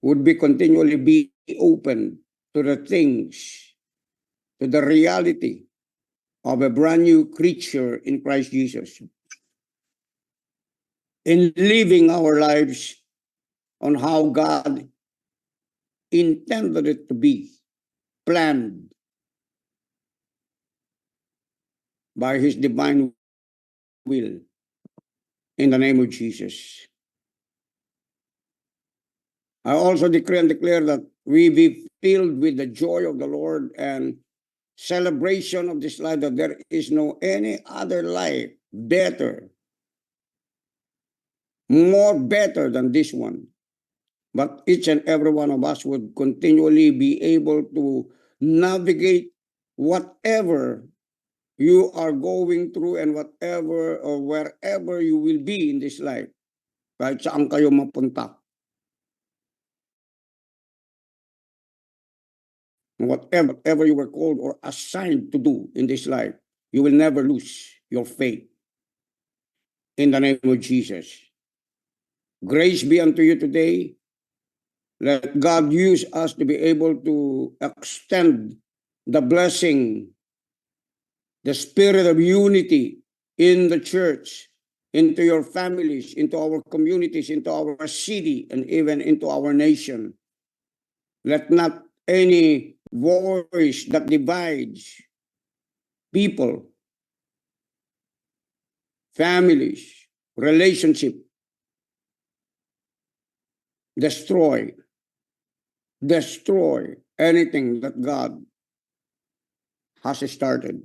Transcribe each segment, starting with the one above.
would be continually be open to the things, to the reality of a brand new creature in Christ Jesus. In living our lives on how God intended it to be, planned by His divine will, in the name of Jesus. I also decree and declare that we be filled with the joy of the Lord and celebration of this life, that there is no any other life better, more better than this one. But each and every one of us would continually be able to navigate whatever you are going through and whatever or wherever you will be in this life, kahit saan kayo mapunta. Whatever you were called or assigned to do in this life, you will never lose your faith. In the name of Jesus. Grace be unto you today. Let God use us to be able to extend the blessing, the spirit of unity in the church, into your families, into our communities, into our city, and even into our nation. Let not any voice that divides people, families, relationship, destroy anything that God has started.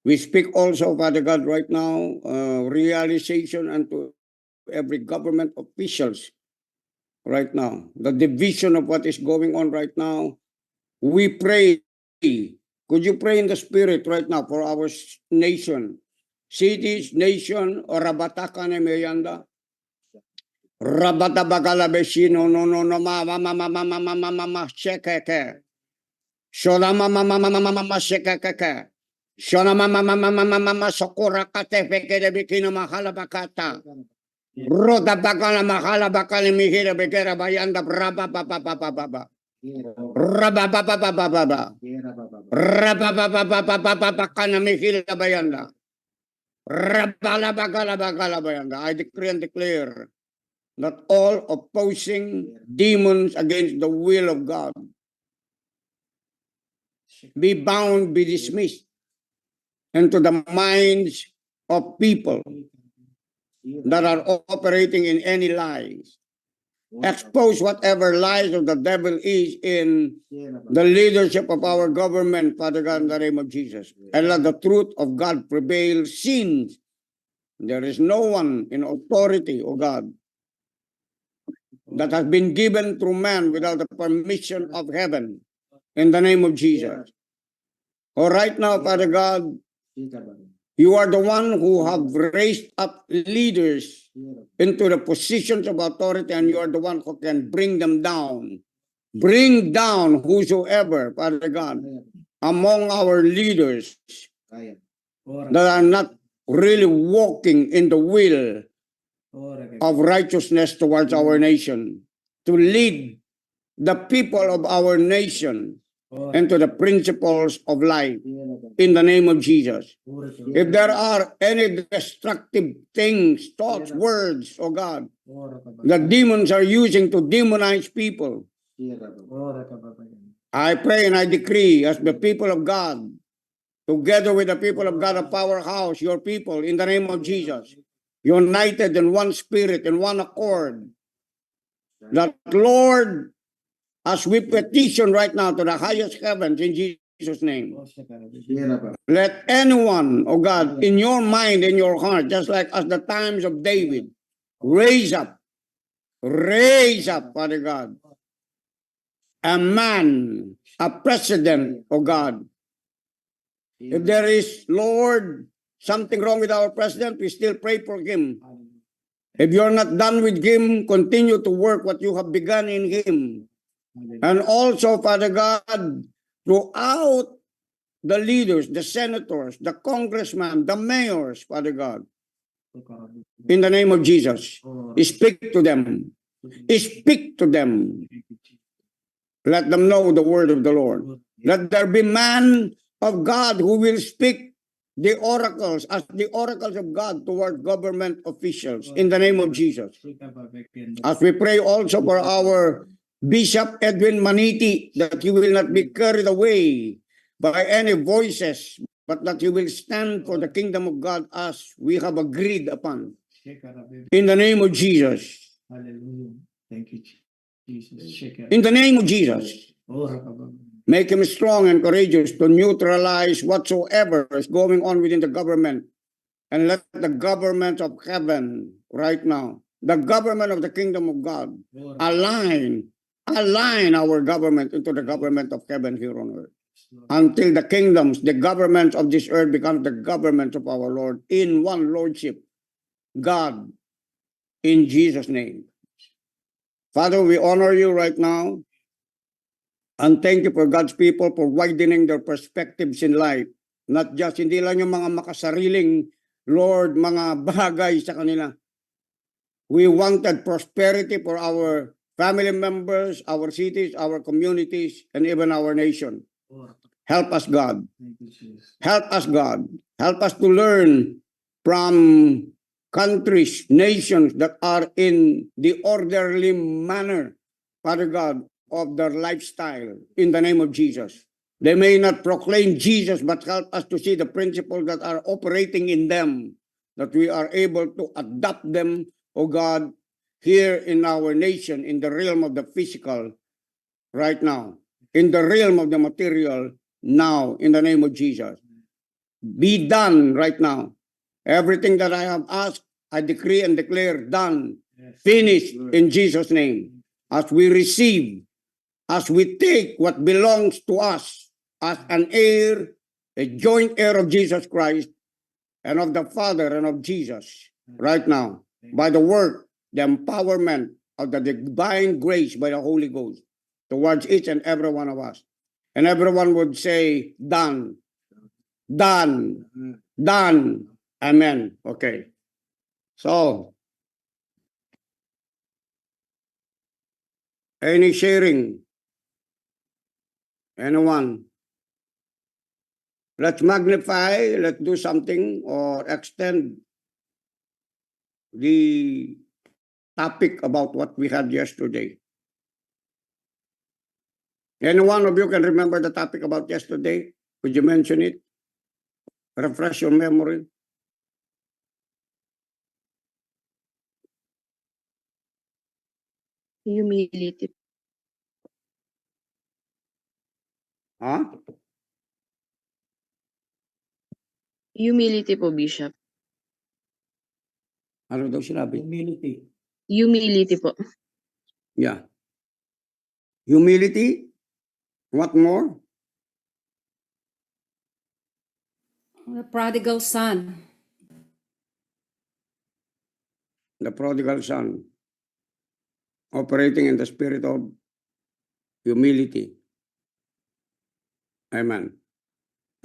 We speak also, Father God, right now, realization unto every government officials right now, the division of what is going on right now. We pray. Could you pray in the spirit right now for our nation, cities, nation, or Rabatakan and Mayanda? Rabata bagala besino no mama shekeke. Shola mama shekeke. Shola mama sokora kate feke de bikino mahala bakata. Roda bagala mahala bakali mihira begera bayanda braba baba. Raba baba. Raba baba kana mihira bayanda. Rabala bagala bayanda. I decree and declare that all opposing demons against the will of God be bound, be dismissed into the minds of people that are operating in any lies. Expose whatever lies of the devil is in the leadership of our government, Father God, in the name of Jesus. And let the truth of God prevail, since there is no one in authority, O God, that has been given through man without the permission of heaven, in the name of Jesus. All right now, Father God, you are the one who have raised up leaders into the positions of authority, and you are the one who can bring them down. Bring down whosoever, Father God, among our leaders that are not really walking in the will of righteousness towards our nation, to lead the people of our nation into the principles of life, in the name of Jesus. If there are any destructive things, thoughts, words, oh God, that demons are using to demonize people, I pray and I decree, as the people of God, together with the people of God of Powerhouse, your people, in the name of Jesus, united in one spirit, in one accord, that Lord, as we petition right now to the highest heavens in Jesus' name, let anyone, oh God, in your mind, in your heart, just like as the times of David, raise up, Father God, a man, a president, oh God. If there is, Lord, something wrong with our president, we still pray for him. If you're not done with him, continue to work what you have begun in him. And also, Father God, throughout the leaders, the senators, the congressmen, the mayors, Father God, in the name of Jesus, speak to them. Speak to them. Let them know the word of the Lord. Let there be man of God who will speak the oracles as the oracles of God toward government officials in the name of Jesus. As we pray also for our Bishop Edwin Maniti, that he will not be carried away by any voices, but that he will stand for the kingdom of God as we have agreed upon. In the name of Jesus. Hallelujah. Thank you, Jesus. In the name of Jesus. Make him strong and courageous to neutralize whatsoever is going on within the government. And let the government of heaven right now, the government of the kingdom of God, align our government into the government of heaven here on earth. Until the kingdoms, the governments of this earth become the government of our Lord in one lordship. God, in Jesus' name. Father, we honor you right now. And thank you for God's people for widening their perspectives in life. Not just, hindi lang yung mga makasariling, Lord, mga bagay sa kanila. We wanted prosperity for our family members, our cities, our communities, and even our nation. Help us, God. Help us, God. Help us to learn from countries, nations that are in the orderly manner, Father God, of their lifestyle in the name of Jesus. They may not proclaim Jesus, but help us to see the principles that are operating in them, that we are able to adopt them, oh God, here in our nation, in the realm of the physical right now, in the realm of the material now, in the name of Jesus. Be done right now. Everything that I have asked, I decree and declare done, finished in Jesus' name. As we receive, as we take what belongs to us as an heir, a joint heir of Jesus Christ and of the Father and of Jesus right now, by the work, the empowerment of the divine grace by the Holy Ghost towards each and every one of us. And everyone would say, done, done, done. Amen. Okay. So, any sharing? Anyone? Let's magnify, let's do something or extend the topic about what we had yesterday. Any one of you can remember the topic about yesterday? Could you mention it? Refresh your memory. Humility. Huh? Humility po, Bishop. Ano daw sinabi? Humility. Humility po. Yeah. Humility. What more? The prodigal son. The prodigal son. Operating in the spirit of humility. Amen.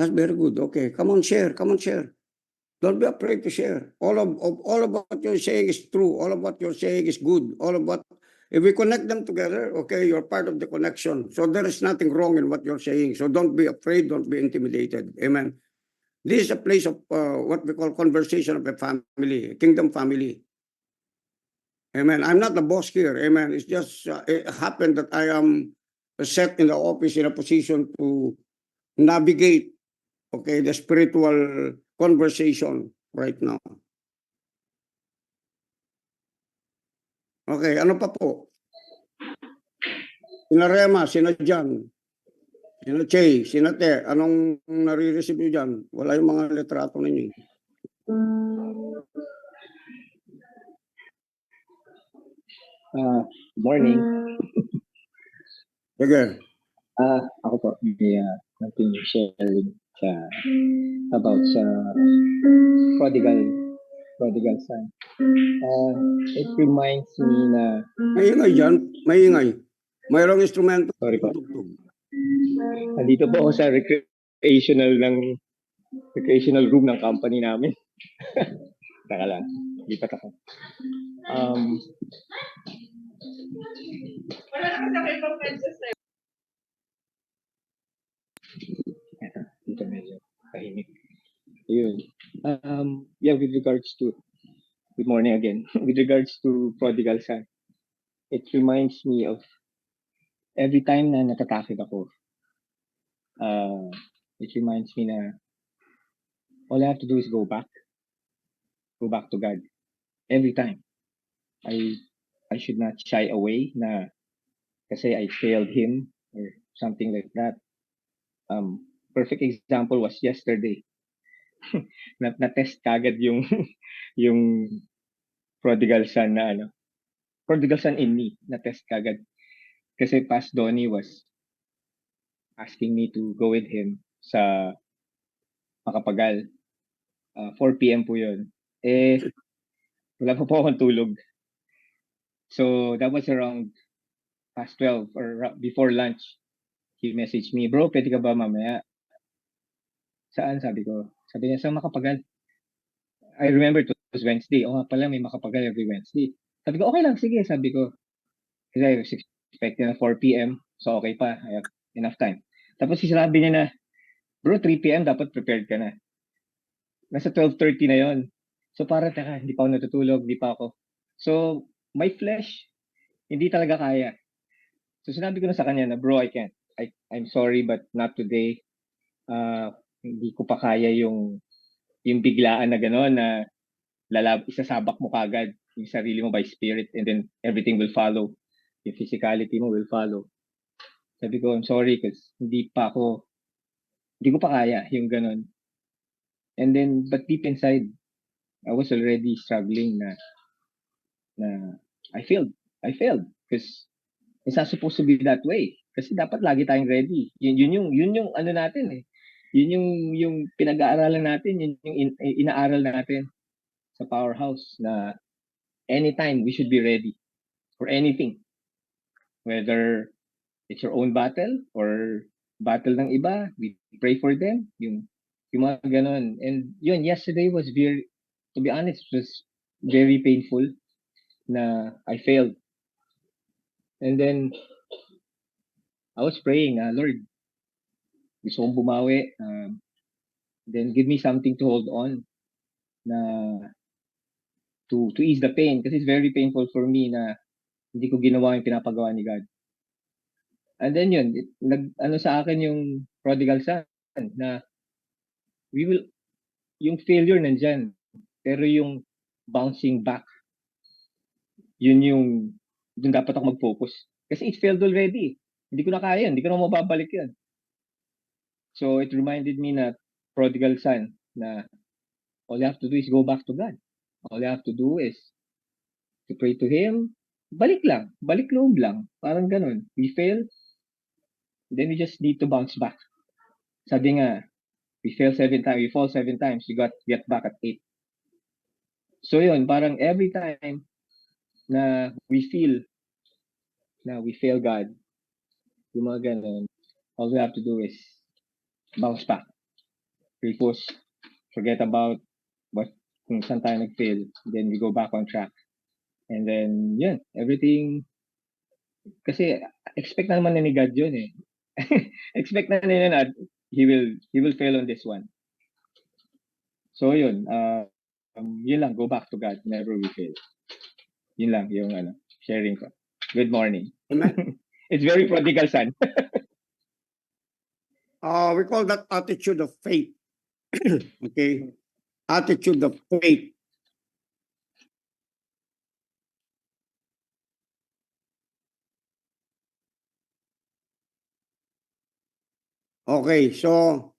That's very good. Okay, come on, share. Come on, share. Don't be afraid to share. All of what you're saying is true. All of what you're saying is good. All of what, if we connect them together, okay, you're part of the connection. So there is nothing wrong in what you're saying. So don't be afraid. Don't be intimidated. Amen. This is a place of what we call conversation of a family, a kingdom family. Amen. I'm not the boss here. Amen. It's just it happened that I am set in the office in a position to navigate, okay, the spiritual conversation right now. Okay, ano pa po? Sina Rema, sina John, sina Che, sina Te, anong nare-receive nyo dyan? Wala yung mga litrato ninyo. Morning. Sige. Ako po, may continue sharing about sa prodigal son. It reminds me na... May ingay dyan, may ingay. Mayroong instrumento. Sorry po. Nandito po ako sa recreational room ng company namin. Taka lang, lipat ako. Dito medyo tahimik. Yun. Yeah, with regards to, good morning again. With regards to prodigal son, it reminds me of every time na natatakot ako. It reminds me na all I have to do is go back to God. Every time. I should not shy away na kasi I failed Him or something like that. Perfect example was yesterday. Na-test kagad yung yung prodigal son na prodigal son in me, na-test kagad. Kasi past Donnie was asking me to go with him sa Makapagal. 4 p.m. po yun. Wala pa po akong tulog. So, that was around past 12 or before lunch. He messaged me, bro, pwede ka ba mamaya? Saan? Sabi ko. Sabi niya, sa Makapagal. I remember it was Wednesday. O nga pala, may Makapagal every Wednesday. Sabi ko, okay lang, sige. Sabi ko, kasi I was expecting na 4 p.m. So, okay pa. I have enough time. Tapos sinabi niya na, bro, 3 p.m. dapat prepared ka na. Nasa 12:30 na yon. So, para, teka, hindi pa ako natutulog, hindi pa ako. So, my flesh, hindi talaga kaya. So, sinabi ko na sa kanya na, bro, I can't. I'm sorry, but not today. Hindi ko pa kaya yung biglaan na gano'n na isasabak mo kagad yung sarili mo by spirit and then everything will follow. Yung physicality mo will follow. Sabi ko, I'm sorry because hindi ko pa kaya yung gano'n. And then, but deep inside, I was already struggling na I failed because it's not supposed to be that way. Kasi dapat lagi tayong ready. Yun yung ano natin eh. Yun yung pinag-aaralan natin, yun yung inaaral natin sa Powerhouse na anytime we should be ready for anything. Whether it's your own battle or battle ng iba, we pray for them, yung mga ganon. And yun, yesterday was to be honest, it was very painful na I failed. And then, I was praying, Lord, gusto kong bumawi. Then give me something to hold on na to ease the pain. Kasi it's very painful for me na hindi ko ginawa yung pinapagawa ni God. And then yun, ano sa akin yung prodigal son na yung failure nandyan. Pero yung bouncing back, dun dapat ako mag-focus. Kasi it failed already. Hindi ko na kaya, hindi ko na mababalik yun. So it reminded me na prodigal son na all you have to do is go back to God. All you have to do is to pray to Him. Balik loob lang. Parang ganun. We fail, then we just need to bounce back. Sabi nga, we fall 7 times, you got get back at 8. So yun, parang every time na we feel na we fail God, yung mga ganun, all we have to do is bounce back. Refocus. Forget about kung saan tayo nag-fail. Then we go back on track. And then, yun, everything, kasi expect na naman ni God yun eh. Expect na nila na he will fail on this one. So yun, yun lang, go back to God, never will fail. Yun lang yung sharing ko. Good morning. Amen. It's very prodigal son. We call that attitude of faith. Okay? Attitude of faith. Okay, so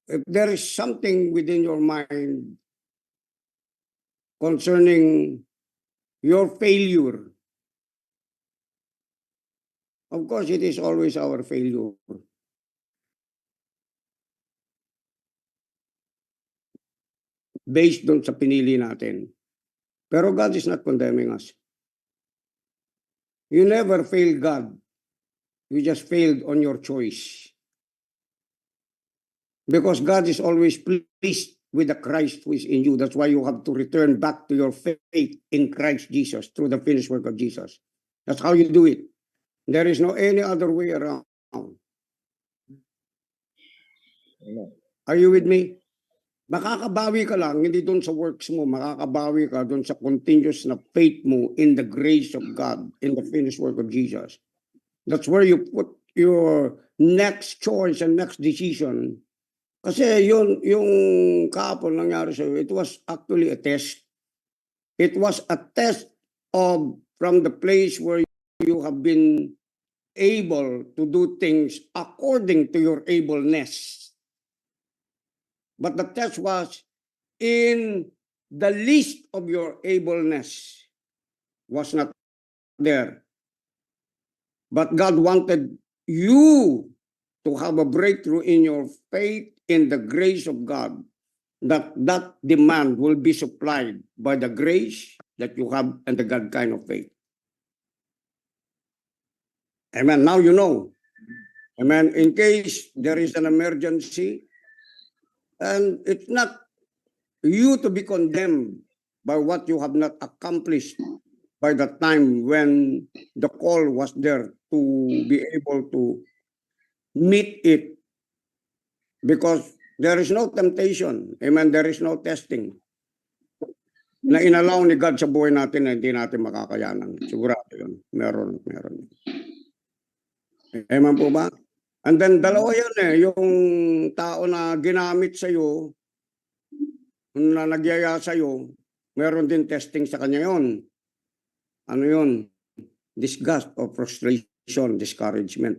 if there is something within your mind concerning your failure, of course, it is always our failure. Based doon sa pinili natin. Pero God is not condemning us. You never failed God. You just failed on your choice. Because God is always pleased with the Christ who is in you. That's why you have to return back to your faith in Christ Jesus through the finished work of Jesus. That's how you do it. There is no any other way around. Amen. Are you with me? Makakabawi ka lang, hindi doon sa works mo, makakabawi ka doon sa continuous na faith mo in the grace of God, in the finished work of Jesus. That's where you put your next choice and next decision. Kasi yung kahapon nangyari sa'yo, it was actually a test. It was a test of from the place where you have been able to do things according to your ableness. But the test was in the least of your ableness was not there. But God wanted you to have a breakthrough in your faith in the grace of God, that demand will be supplied by the grace that you have and the God kind of faith. Amen. Now you know. Amen. In case there is an emergency, and it's not you to be condemned by what you have not accomplished by the time when the call was there to be able to meet it. Because there is no temptation. Amen. There is no testing na inalaw ni God sa buhay natin na hindi natin makakayanan. Sigurado yun. Meron. Amen po ba? And then dalawa yan yung tao na ginamit sa'yo, na nagyaya sa'yo, meron din testing sa kanya yon. Ano yun? Disgust or frustration, discouragement.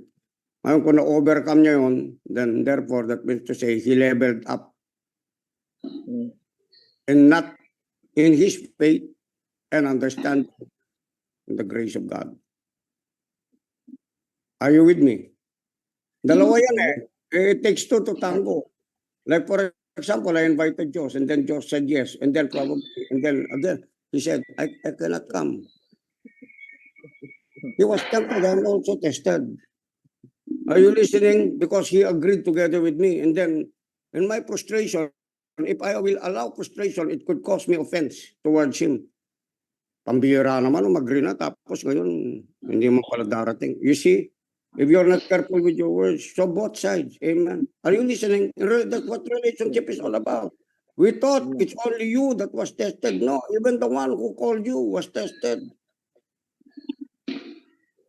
Ngayon kung na-overcome niya yun, then therefore that means to say he leveled up. And not in his faith and understand the grace of God. Are you with me? Dalawa yan It takes two to tango. Like for example, I invited Josh and then Josh said yes. And then probably, and then he said, I cannot come. He was tempted and also tested. Are you listening? Because he agreed together with me. And then in my frustration, if I will allow frustration, it could cause me offense towards him. Pambihira naman, mag-agree na. Tapos ngayon, hindi mo pala darating. You see? If you're not careful with your words, so both sides, amen. Are you listening? That's what relationship is all about. We thought it's only you that was tested. No, even the one who called you was tested.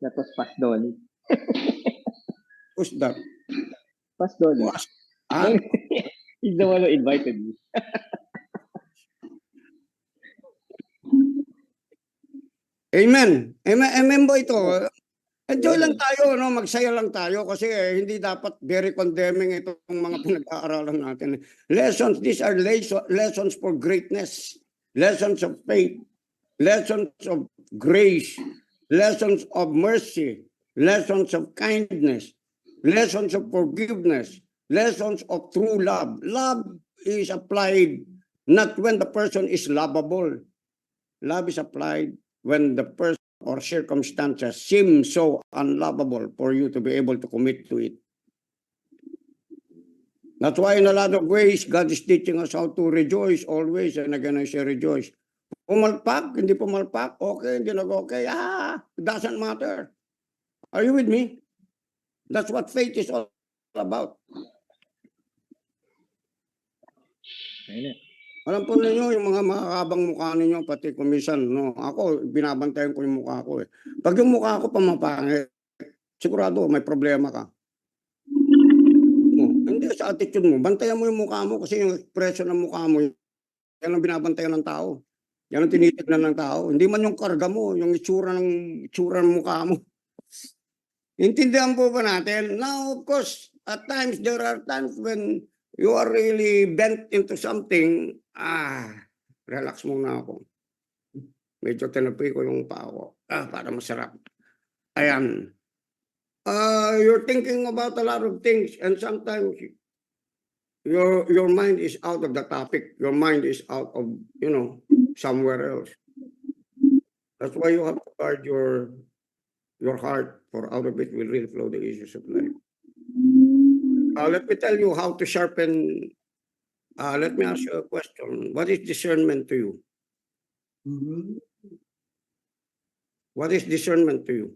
That was Pas Dolly. Who's that? Pas Dolly. Was, ah? He's the one who invited me. Amen. Amen ba ito? Enjoy lang tayo, no? Magsaya lang tayo kasi hindi dapat very condemning itong mga pinag-aaralan natin. Lessons, these are lessons for greatness, lessons of faith, lessons of grace, lessons of mercy, lessons of kindness, lessons of forgiveness, lessons of true love. Love is applied not when the person is lovable. Love is applied when the person or circumstances seem so unlovable for you to be able to commit to it. That's why in a lot of ways, God is teaching us how to rejoice always. And again, I say rejoice. Pumalpak, hindi pumalpak, okay, hindi nag-okay, it doesn't matter. Are you with me? That's what faith is all about. Amen. Alam po ninyo, yung mga makakabang mukha ninyo, pati kumisan, no? Ako, binabantayan ko yung mukha ko. Pag yung mukha ko pamapangit, sigurado may problema ka. Hindi sa attitude mo, bantayan mo yung mukha mo kasi yung expression ng mukha mo, yan ang binabantayan ng tao. Yan ang tinitignan ng tao. Hindi man yung karga mo, yung itsura ng mukha mo. Intindihan po ba natin? Now, of course, at times, there are times when you are really bent into something, relax muna ako. Medyo tinapi ko yung paa ko. Para masarap. Ayan. You're thinking about a lot of things and sometimes your mind is out of the topic. Your mind is out of, somewhere else. That's why you have to guard your heart, for out of it will really flow the issues of life. Let me tell you how to sharpen Let me ask you a question. What is discernment to you? What is discernment to you?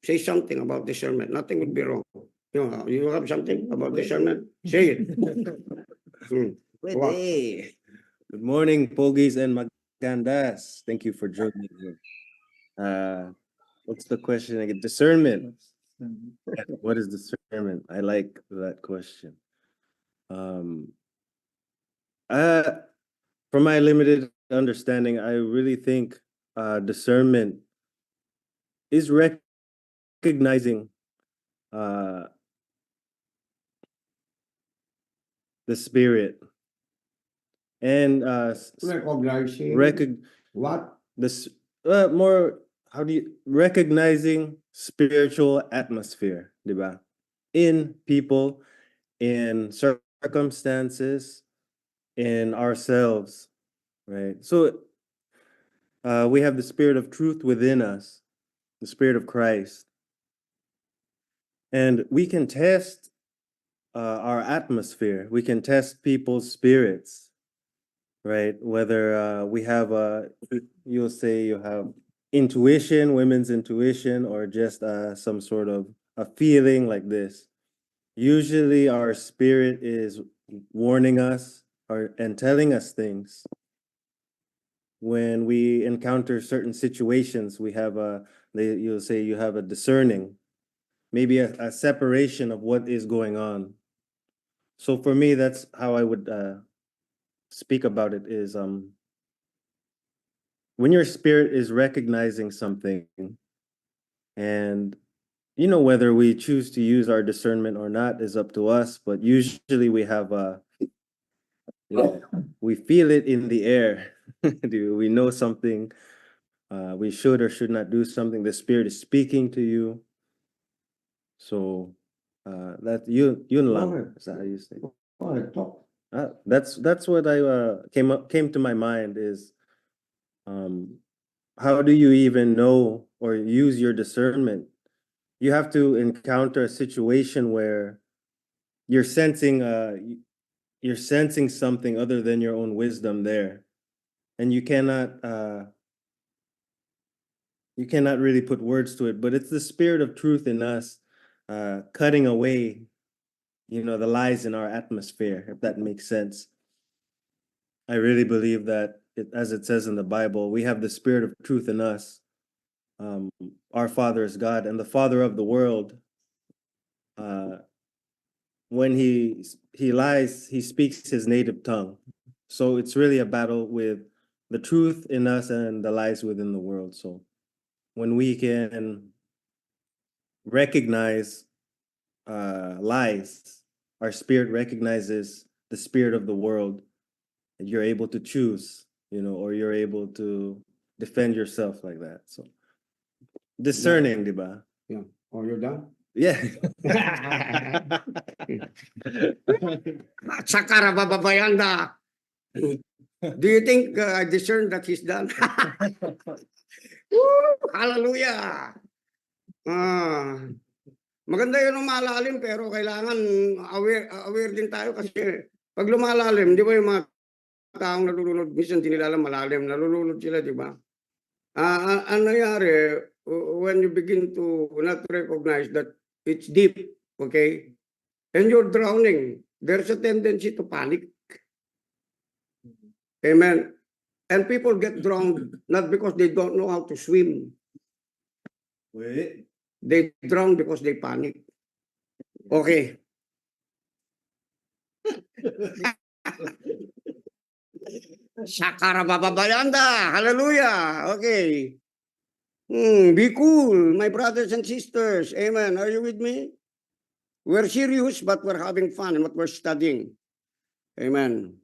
Say something about discernment. Nothing would be wrong. You have something about discernment? Say it. Wow. Pwede. Good morning, Pogies and Magandas. Thank you for joining me. What's the question again? Discernment. What is discernment? I like that question. From my limited understanding, I really think discernment is recognizing the spirit and Recognizing what? this more, how do you, recognizing spiritual atmosphere, diba? In people, in circumstances, in ourselves, right? So we have the spirit of truth within us, the spirit of Christ, and we can test our atmosphere. We can test people's spirits, right? Whether we have you'll say you have intuition, women's intuition, or just some sort of a feeling like this. Usually our spirit is warning us and telling us things. When we encounter certain situations, we have you'll say you have a discerning, maybe a separation of what is going on. So for me, that's how I would speak about it is when your spirit is recognizing something, and whether we choose to use our discernment or not is up to us, but usually we have we feel it in the air. We know something, we should or should not do something, the spirit is speaking to you. So that yun lang, is that how you say? Talk. That's what I came to my mind is how do you even know or use your discernment? You have to encounter a situation where you're sensing something other than your own wisdom there, and you cannot really put words to it, but it's the spirit of truth in us cutting away the lies in our atmosphere, if that makes sense. I really believe that as it says in the Bible, we have the spirit of truth in us. Our Father is God, and the Father of the world, when he lies, he speaks his native tongue. So it's really a battle with the truth in us and the lies within the world. So when we can recognize lies, our spirit recognizes the spirit of the world, and you're able to choose, or you're able to defend yourself like that. So discerning, diba? Yeah. Oh, you're done? Yeah. Sakara bababayanda. Do you think I discern that he's done? Woo! Hallelujah! Maganda yun ang malalim, pero kailangan aware din tayo kasi pag lumalalim, di ba yung mga taong nalulunod, minsan hindi nila alam malalim, nalulunod sila, di ba? Ang nangyari, when you begin to not recognize that it's deep, okay, and you're drowning, there's a tendency to panic. Amen. And people get drowned not because they don't know how to swim. Wait. They drown because they panic. Okay. Sakara bababayanda. Hallelujah. Okay. Be cool, my brothers and sisters. Amen. Are you with me? We're serious, but we're having fun in what we're studying. Amen.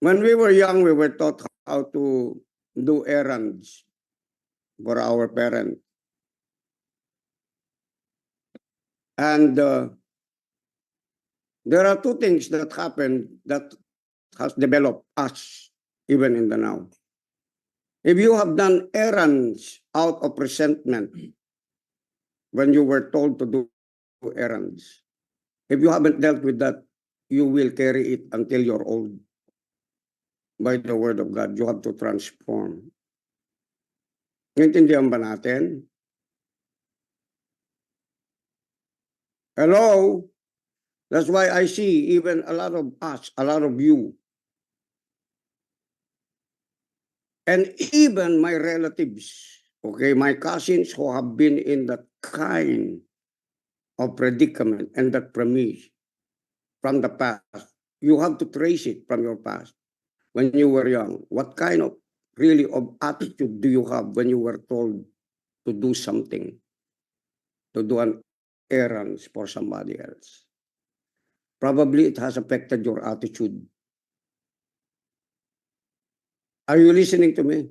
When we were young, we were taught how to do errands for our parents. And there are two things that happen that has developed us even in the now. If you have done errands out of resentment, when you were told to do errands. If you haven't dealt with that, you will carry it until you're old. By the word of God, you have to transform. Naintindihan ba natin? Hello? That's why I see even a lot of us, a lot of you, and even my relatives, okay, my cousins who have been in that kind of predicament and that premise from the past. You have to trace it from your past. When you were young, what kind of really of attitude do you have when you were told to do something, to do an errands for somebody else? Probably it has affected your attitude. Are you listening to me?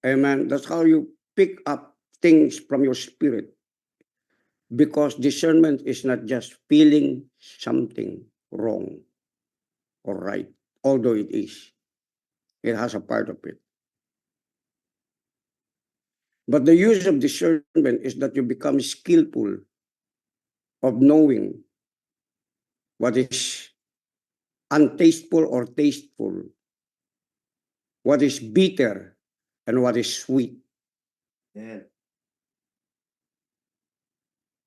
Amen. That's how you pick up things from your spirit. Because discernment is not just feeling something wrong or right, although it is. It has a part of it. But the use of discernment is that you become skillful of knowing what is untasteful or tasteful, what is bitter and what is sweet. Yeah.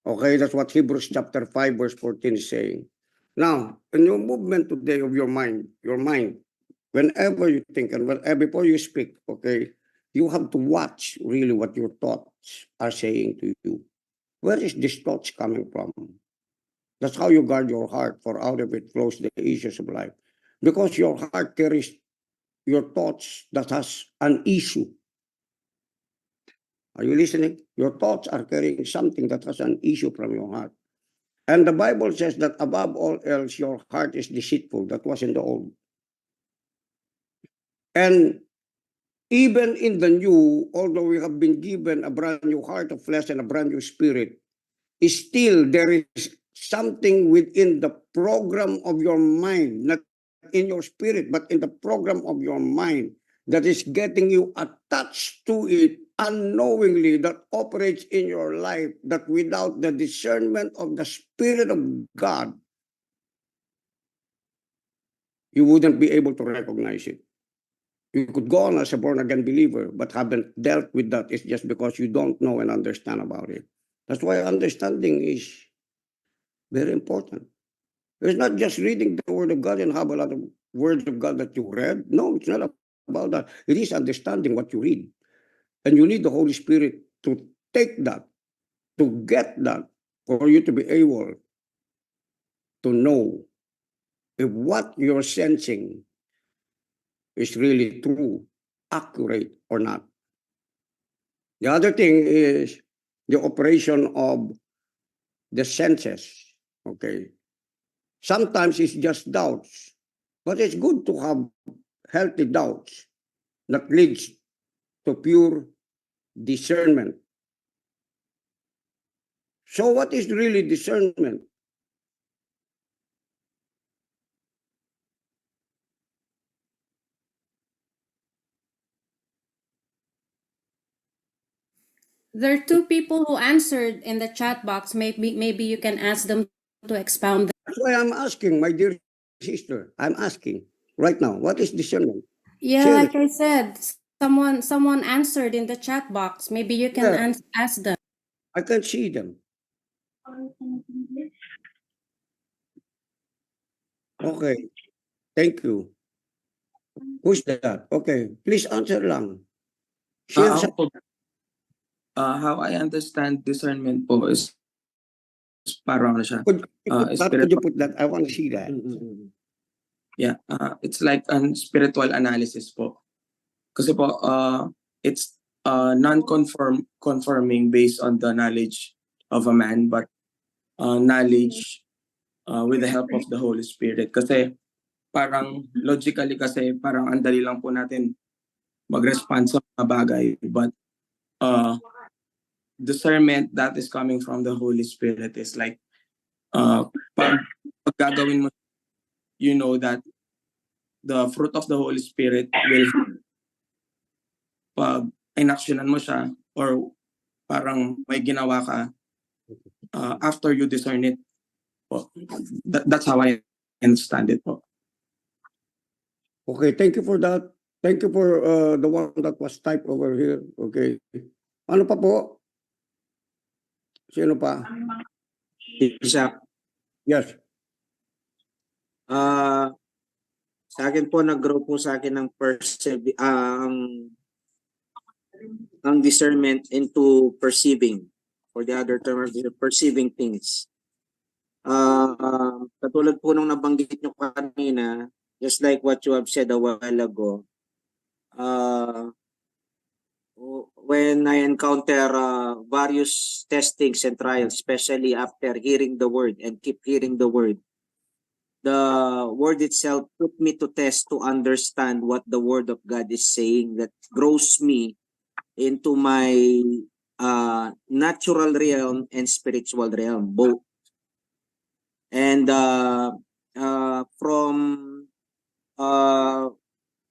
Okay, that's what Hebrews chapter 5 verse 14 is saying. Now, in your movement today of your mind, whenever you think and before you speak, okay, you have to watch really what your thoughts are saying to you. Where is these thoughts coming from? That's how you guard your heart, for out of it flows the issues of life. Because your heart carries your thoughts that has an issue. Are you listening? Your thoughts are carrying something that has an issue from your heart. And the Bible says that above all else, your heart is deceitful. That was in the old. And even in the new, although we have been given a brand new heart of flesh and a brand new spirit, still there is something within the program of your mind, not in your spirit, but in the program of your mind that is getting you attached to it unknowingly, that operates in your life, that without the discernment of the Spirit of God, you wouldn't be able to recognize it. You could go on as a born-again believer, but haven't dealt with that. It's just because you don't know and understand about it. That's why understanding is very important. It's not just reading the Word of God and have a lot of words of God that you read. No, it's not about that. It is understanding what you read. And you need the Holy Spirit to take that, to get that, for you to be able to know if what you're sensing is really true, accurate, or not. The other thing is the operation of the senses. Okay. Sometimes it's just doubts, but it's good to have healthy doubts that leads to pure discernment. So what is really discernment? There are two people who answered in the chat box. Maybe you can ask them to expound. That's why I'm asking, my dear sister, I'm asking right now, what is discernment? Yeah, Share like it. I said, someone answered in the chat box. Maybe you can Yeah. ask them. I can't see them. Okay. Thank you. Who's that? Okay. Please answer lang. Share Ako sa... po, how I understand discernment po is parang ano siya, Could you put that? Could spiritual, you put that? I want to see that. yeah, it's like an spiritual analysis po. Kasi po, it's non-conforming based on the knowledge of a man, but knowledge with the help of the Holy Spirit. Kasi parang logically kasi parang ang dali lang po natin mag-respond sa mga bagay, but discernment that is coming from the Holy Spirit is like pag gagawin mo, you know that the fruit of the Holy Spirit will, pag inaksyonan mo siya or parang may ginawa ka after you discern it po. That's how I understand it po. Okay, thank you for that. Thank you for the one that was typed over here. Okay. Ano pa po? Sino pa? Bishop, Yes. sa akin po nag-grow po sa akin ng ang discernment into perceiving, for the other term of perceiving things. Katulad po nung nabanggit nyo kanina, just like what you have said a while ago, when I encounter various testings and trials, especially after hearing the word and keep hearing the word itself put me to test to understand what the word of God is saying, that grows me into my natural realm and spiritual realm, both. And from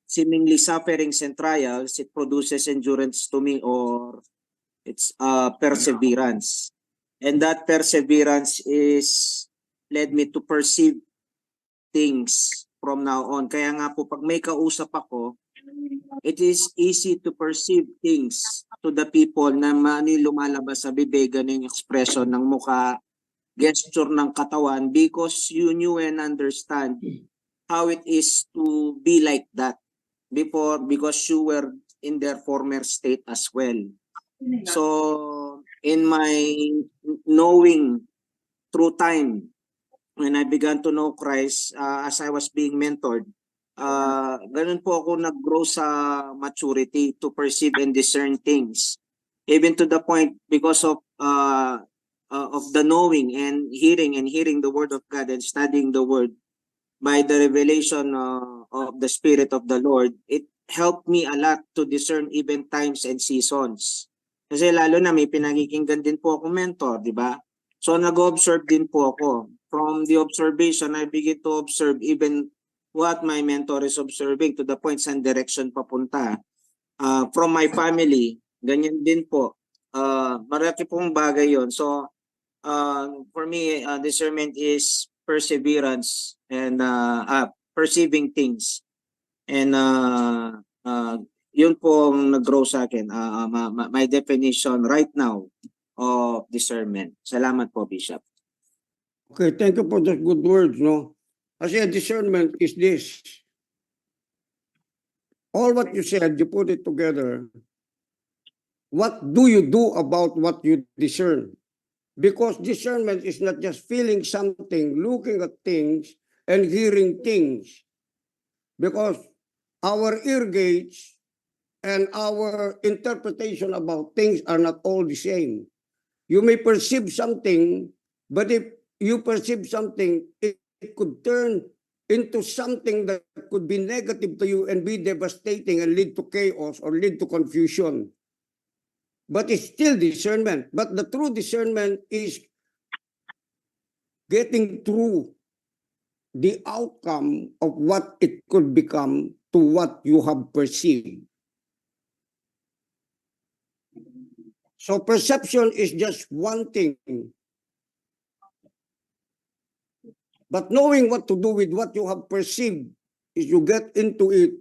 seemingly sufferings and trials, it produces endurance to me, or it's perseverance. And that perseverance is led me to perceive things from now on. Kaya nga po, pag may kausap ako, it is easy to perceive things to the people na lumalabas sa bibig, yung expression ng mukha, gesture ng katawan, because you knew and understand how it is to be like that before, because you were in their former state as well. So, in my knowing through time, when I began to know Christ, as I was being mentored, ganun po ako nag-grow sa maturity to perceive and discern things. Even to the point, because of the knowing and hearing the word of God and studying the word by the revelation of the Spirit of the Lord, it helped me a lot to discern even times and seasons. Kasi lalo na may pinakikinggan din po ako mentor, di ba? So nag-observe din po ako. From the observation, I begin to observe even what my mentor is observing, to the point saan direction papunta. From my family, ganyan din po. Marami pong bagay yon. So for me, discernment is perseverance and perceiving things. And yun po ang nag-grow sa akin. My definition right now of discernment. Salamat po, Bishop. Okay, thank you for those good words, no? Kasi discernment is this. All what you said, you put it together. What do you do about what you discern? Because discernment is not just feeling something, looking at things, and hearing things. Because our ear gauge and our interpretation about things are not all the same. You may perceive something, but if you perceive something, it could turn into something that could be negative to you and be devastating and lead to chaos or lead to confusion. But it's still discernment. But the true discernment is getting through the outcome of what it could become to what you have perceived. So perception is just one thing. But knowing what to do with what you have perceived is you get into it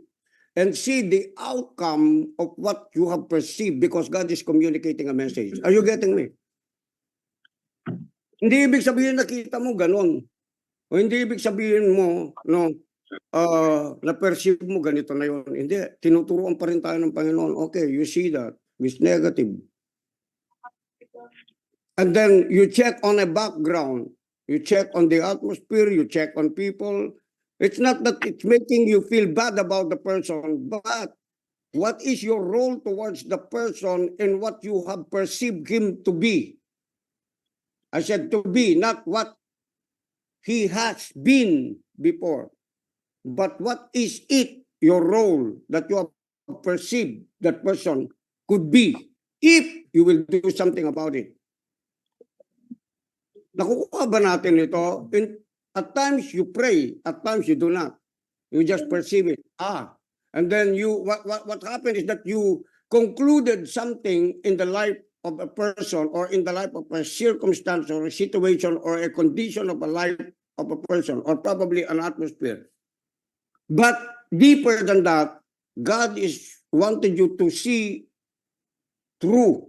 and see the outcome of what you have perceived, because God is communicating a message. Are you getting me? Hindi ibig sabihin nakita mo ganon. O hindi ibig sabihin mo, no, na-perceive mo ganito na yun. Hindi, tinuturuan pa rin tayo ng Panginoon. Okay, you see that. It's negative. And then you check on a background. You check on the atmosphere, you check on people. It's not that it's making you feel bad about the person, but what is your role towards the person and what you have perceived him to be? I said to be, not what he has been before, but what is it, your role that you have perceived that person could be, if you will do something about it. Nakukuha ba natin ito? At times you pray, at times you do not. You just perceive it. And then what happened is that you concluded something in the life of a person or in the life of a circumstance or a situation or a condition of a life of a person or probably an atmosphere. But deeper than that, God is wanting you to see through.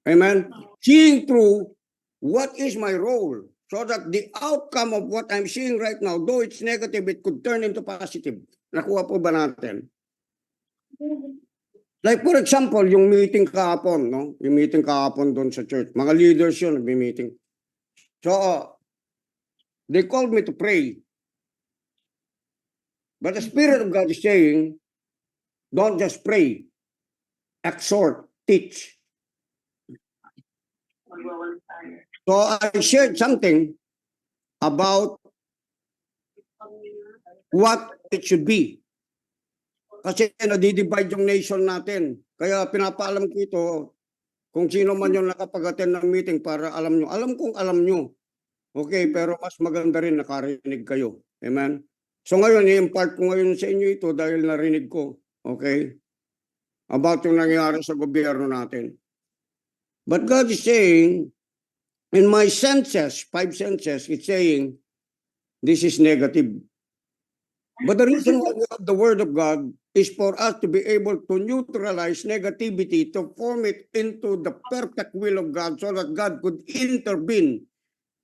Amen. Seeing through what is my role so that the outcome of what I'm seeing right now, though it's negative, it could turn into positive. Nakuha po ba natin? Like for example, yung meeting kahapon, no? Yung meeting kahapon doon sa church. Mga leaders yun, nagmi-meeting. So, they called me to pray. But the Spirit of God is saying, don't just pray. Exhort, teach. So I shared something about what it should be. Kasi nadidivide yung nation natin. Kaya pinapaalam ko ito kung sino man yung nakapag-attend ng meeting para alam nyo. Alam kong alam nyo. Okay, pero mas maganda rin nakarinig kayo. Amen? So ngayon, i-impart ko ngayon sa inyo ito dahil narinig ko. Okay? About yung nangyari sa gobyerno natin. But God is saying, in my senses, 5 senses, it's saying, this is negative. But the reason why we have the Word of God is for us to be able to neutralize negativity, to form it into the perfect will of God so that God could intervene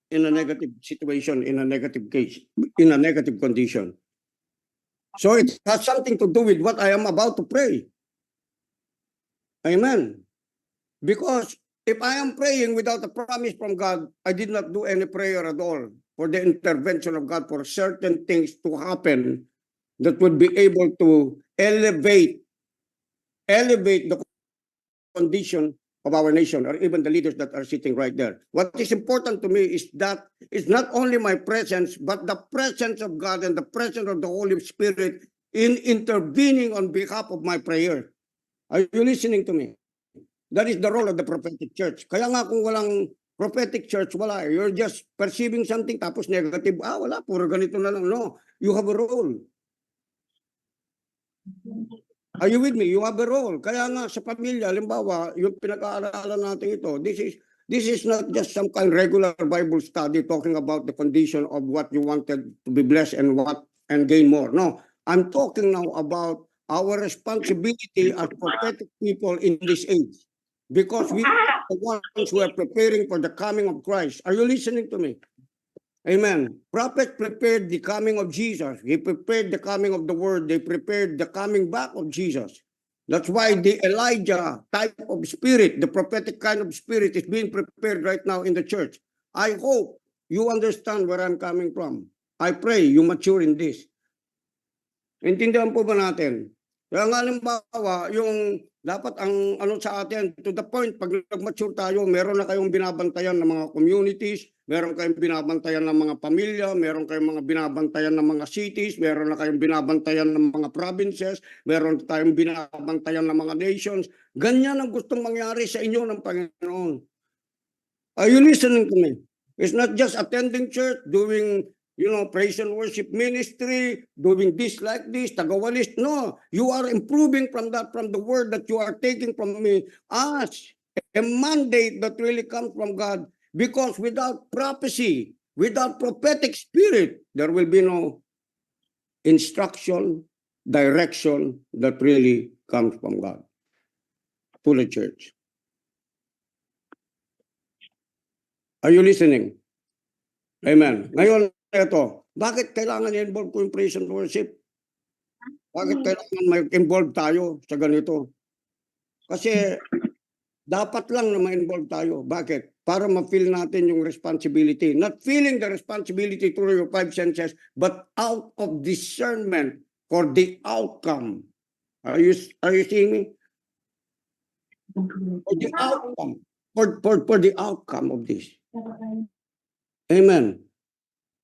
in a negative situation, in a negative case, in a negative condition. So it has something to do with what I am about to pray. Amen. Because if I am praying without a promise from God, I did not do any prayer at all for the intervention of God for certain things to happen that would be able to elevate the condition of our nation or even the leaders that are sitting right there. What is important to me is that it's not only my presence, but the presence of God and the presence of the Holy Spirit in intervening on behalf of my prayer. Are you listening to me? That is the role of the prophetic church. Kaya nga kung walang prophetic church, wala. You're just perceiving something tapos negative. Wala, puro ganito na lang. No, you have a role. Are you with me? You have a role. Kaya nga sa pamilya, halimbawa, yung pinag-aaralan natin ito, this is not just some kind of regular Bible study talking about the condition of what you wanted to be blessed and gain more. No, I'm talking now about our responsibility as prophetic people in this age. Because we are the ones who are preparing for the coming of Christ. Are you listening to me? Amen. Prophets prepared the coming of Jesus. He prepared the coming of the Word. They prepared the coming back of Jesus. That's why the Elijah type of spirit, the prophetic kind of spirit is being prepared right now in the church. I hope you understand where I'm coming from. I pray you mature in this. Intindihan po ba natin? Kaya nga halimbawa, yung dapat ang ano sa atin, to the point, pag nag-mature tayo, meron na kayong binabantayan ng mga communities, meron kayong binabantayan ng mga pamilya, meron kayong mga binabantayan ng mga cities, meron na kayong binabantayan ng mga provinces, meron tayong binabantayan ng mga nations. Ganyan ang gustong mangyari sa inyo ng Panginoon. Are you listening to me? It's not just attending church, doing praise and worship ministry, doing this like this, tagawalis. No, you are improving from that, from the word that you are taking from me as a mandate that really comes from God. Because without prophecy, without prophetic spirit, there will be no instruction, direction that really comes from God to the church. Are you listening? Amen. Ngayon, ito, bakit kailangan i-involve ko yung praise and worship? Bakit kailangan ma-involve tayo sa ganito? Kasi dapat lang na ma-involve tayo. Bakit? Para ma-feel natin yung responsibility. Not feeling the responsibility through your 5 senses, but out of discernment for the outcome. Are you seeing me? For the outcome. For the outcome of this. Amen.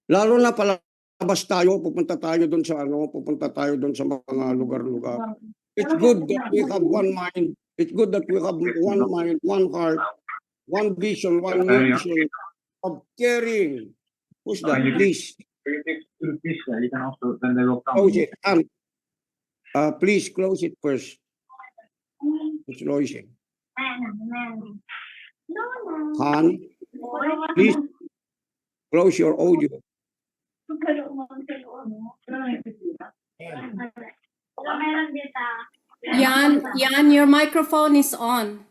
Lalo na palabas tayo, pupunta tayo doon sa mga lugar-lugar. It's good that we have one mind. It's good that we have one mind, one heart, one vision, one mission of caring. Who's that? Please. Close it. Please close it first. It's noisy. Han, please close your audio. Yan, your microphone is on.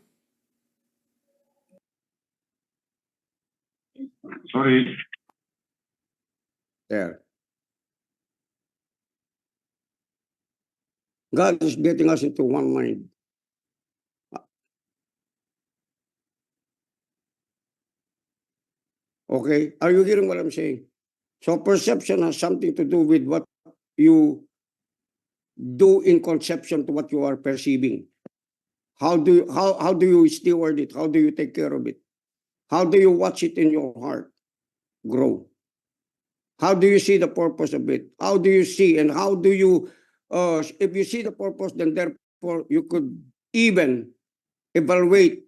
Sorry. There. God is getting us into one mind. Okay, are you hearing what I'm saying? So perception has something to do with what you do in conception to what you are perceiving. How do you steward it? How do you take care of it? How do you watch it in your heart grow? How do you see the purpose of it? How do you see and how do you, if you see the purpose, then therefore you could even evaluate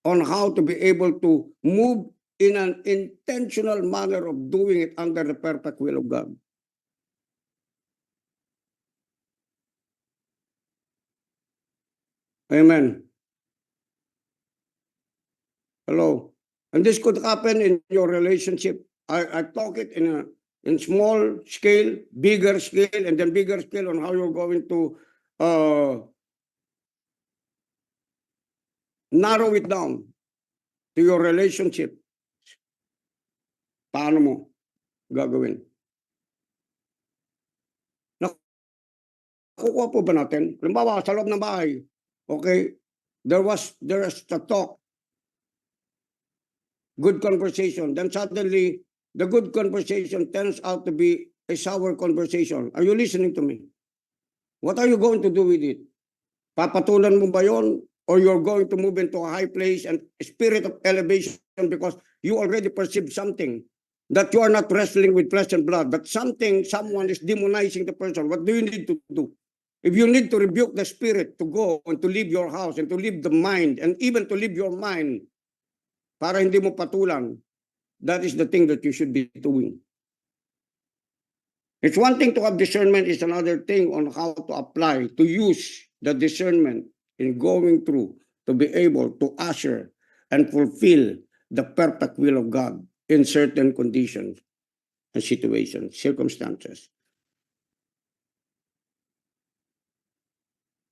on how to be able to move in an intentional manner of doing it under the perfect will of God. Amen. Hello. And this could happen in your relationship. I talk it in small scale, bigger scale, and then bigger scale on how you're going to narrow it down to your relationship. Paano mo gagawin? Nakukuha po ba natin? Halimbawa, sa loob ng bahay, okay, there is a talk, good conversation. Then suddenly, the good conversation turns out to be a sour conversation. Are you listening to me? What are you going to do with it? Papatulan mo ba yun? Or you're going to move into a high place and a spirit of elevation because you already perceive something that you are not wrestling with flesh and blood, but someone is demonizing the person. What do you need to do? If you need to rebuke the spirit to go and to leave your house and to leave the mind and even to leave your mind para hindi mo patulan, that is the thing that you should be doing. It's one thing to have discernment, it's another thing on how to apply, to use the discernment in going through to be able to usher and fulfill the perfect will of God in certain conditions and situations, circumstances.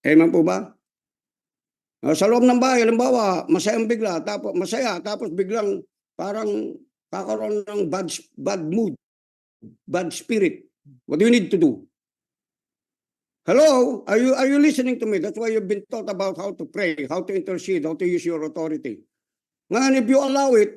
Amen po ba? Sa loob ng bahay, halimbawa, masayang bigla, tapos biglang parang kakaroon ng bad mood, bad spirit. What do you need to do? Hello? Are you listening to me? That's why you've been taught about how to pray, how to intercede, how to use your authority. Ngayon, if you allow it,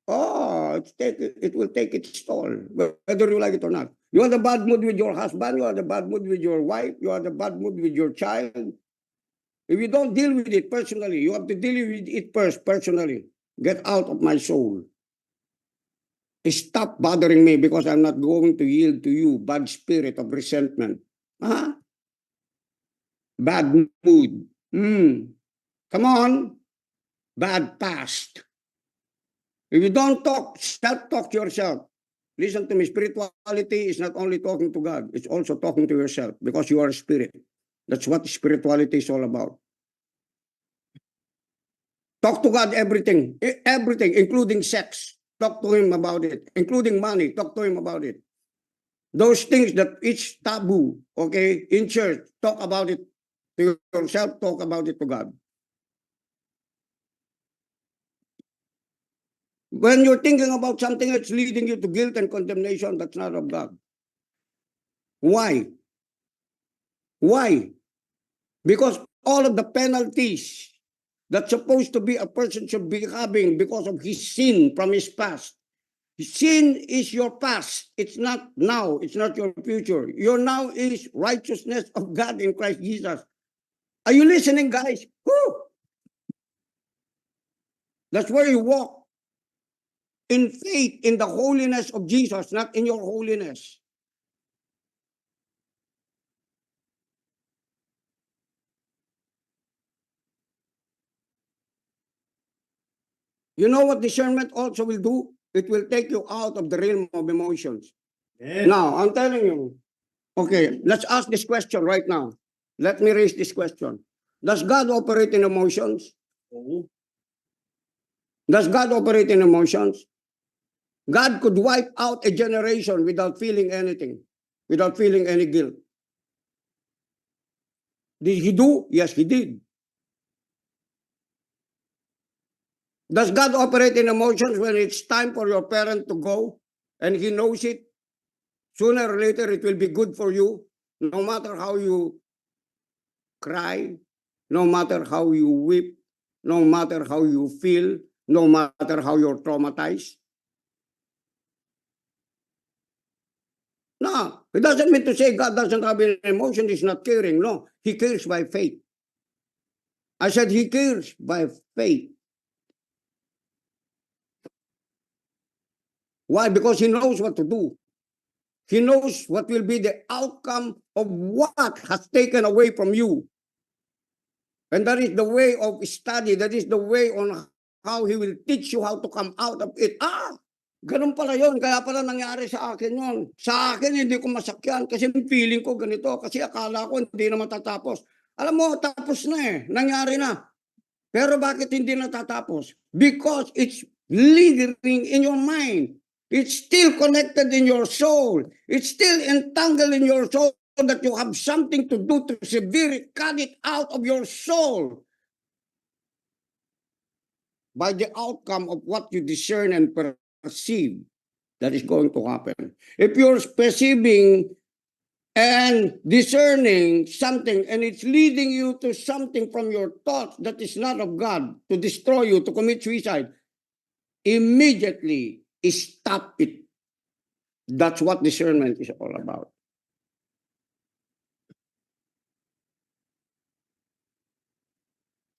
it will take its toll, whether you like it or not. You are the bad mood with your husband, you are the bad mood with your wife, you are the bad mood with your child. If you don't deal with it personally, you have to deal with it first personally. Get out of my soul. Stop bothering me because I'm not going to yield to you, bad spirit of resentment. Bad mood. Come on. Bad past. If you don't talk, self-talk to yourself. Listen to me, spirituality is not only talking to God, it's also talking to yourself because you are a spirit. That's what spirituality is all about. Talk to God everything, including sex. Talk to Him about it, including money. Talk to Him about it. Those things that it's taboo, okay, in church, talk about it to yourself, talk about it to God. When you're thinking about something that's leading you to guilt and condemnation, that's not of God. Why? Why? Because all of the penalties that's supposed to be a person should be having because of his sin from his past. Sin is your past. It's not now. It's not your future. Your now is righteousness of God in Christ Jesus. Are you listening, guys? Woo! That's where you walk in faith in the holiness of Jesus, not in your holiness. You know what discernment also will do? It will take you out of the realm of emotions. Yeah. Now, I'm telling you, okay, let's ask this question right now. Let me raise this question. Does God operate in emotions? Does God operate in emotions? God could wipe out a generation without feeling anything, without feeling any guilt. Did he do? Yes, he did. Does God operate in emotions when it's time for your parent to go and he knows it? Sooner or later, it will be good for you, no matter how you cry, no matter how you weep, no matter how you feel, no matter how you're traumatized. No, it doesn't mean to say God doesn't have an emotion, he's not caring. No, he cares by faith. I said he cares by faith. Why? Because he knows what to do. He knows what will be the outcome of what has taken away from you. And that is the way of study. That is the way on how he will teach you how to come out of it. Ganun pala yun. Kaya pala nangyari sa akin yun. Sa akin, hindi ko masakyan kasi feeling ko ganito. Kasi akala ko hindi na matatapos. Alam mo, tapos na eh. Nangyari na. Pero bakit hindi natatapos? Because it's lingering in your mind. It's still connected in your soul. It's still entangled in your soul that you have something to do to severely cut it out of your soul by the outcome of what you discern and perceive that is going to happen. If you're perceiving and discerning something and it's leading you to something from your thoughts that is not of God to destroy you, to commit suicide, immediately stop it. That's what discernment is all about.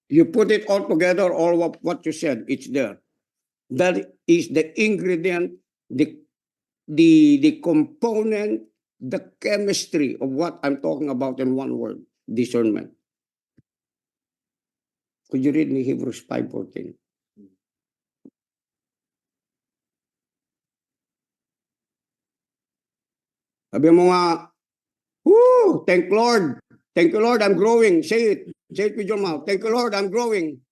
You put it all together, all of what you said, it's there. That is the ingredient, the component, the chemistry of what I'm talking about in one word, discernment. Could you read me Hebrews 5:14? Sabi mo nga, woo, thank Lord. Thank you, Lord, I'm growing. Say it. Say it with your mouth. Thank you, Lord, I'm growing.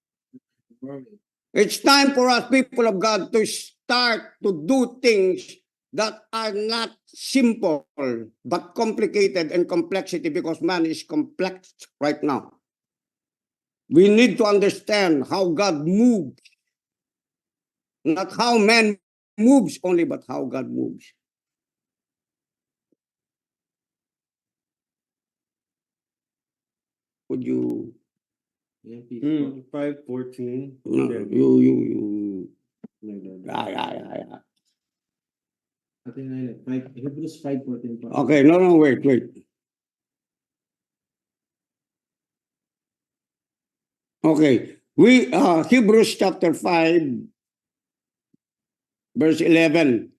It's time for us, people of God, to start to do things that are not simple, but complicated and complexity because man is complex right now. We need to understand how God moves. Not how man moves only, but how God moves. Would you, Yeah, please. 5:14. no, Okay. you, No, no, no. yeah. Atin na yun. Hebrews 5:14 po. Okay, no, wait. Okay, Hebrews chapter 5, verse 11.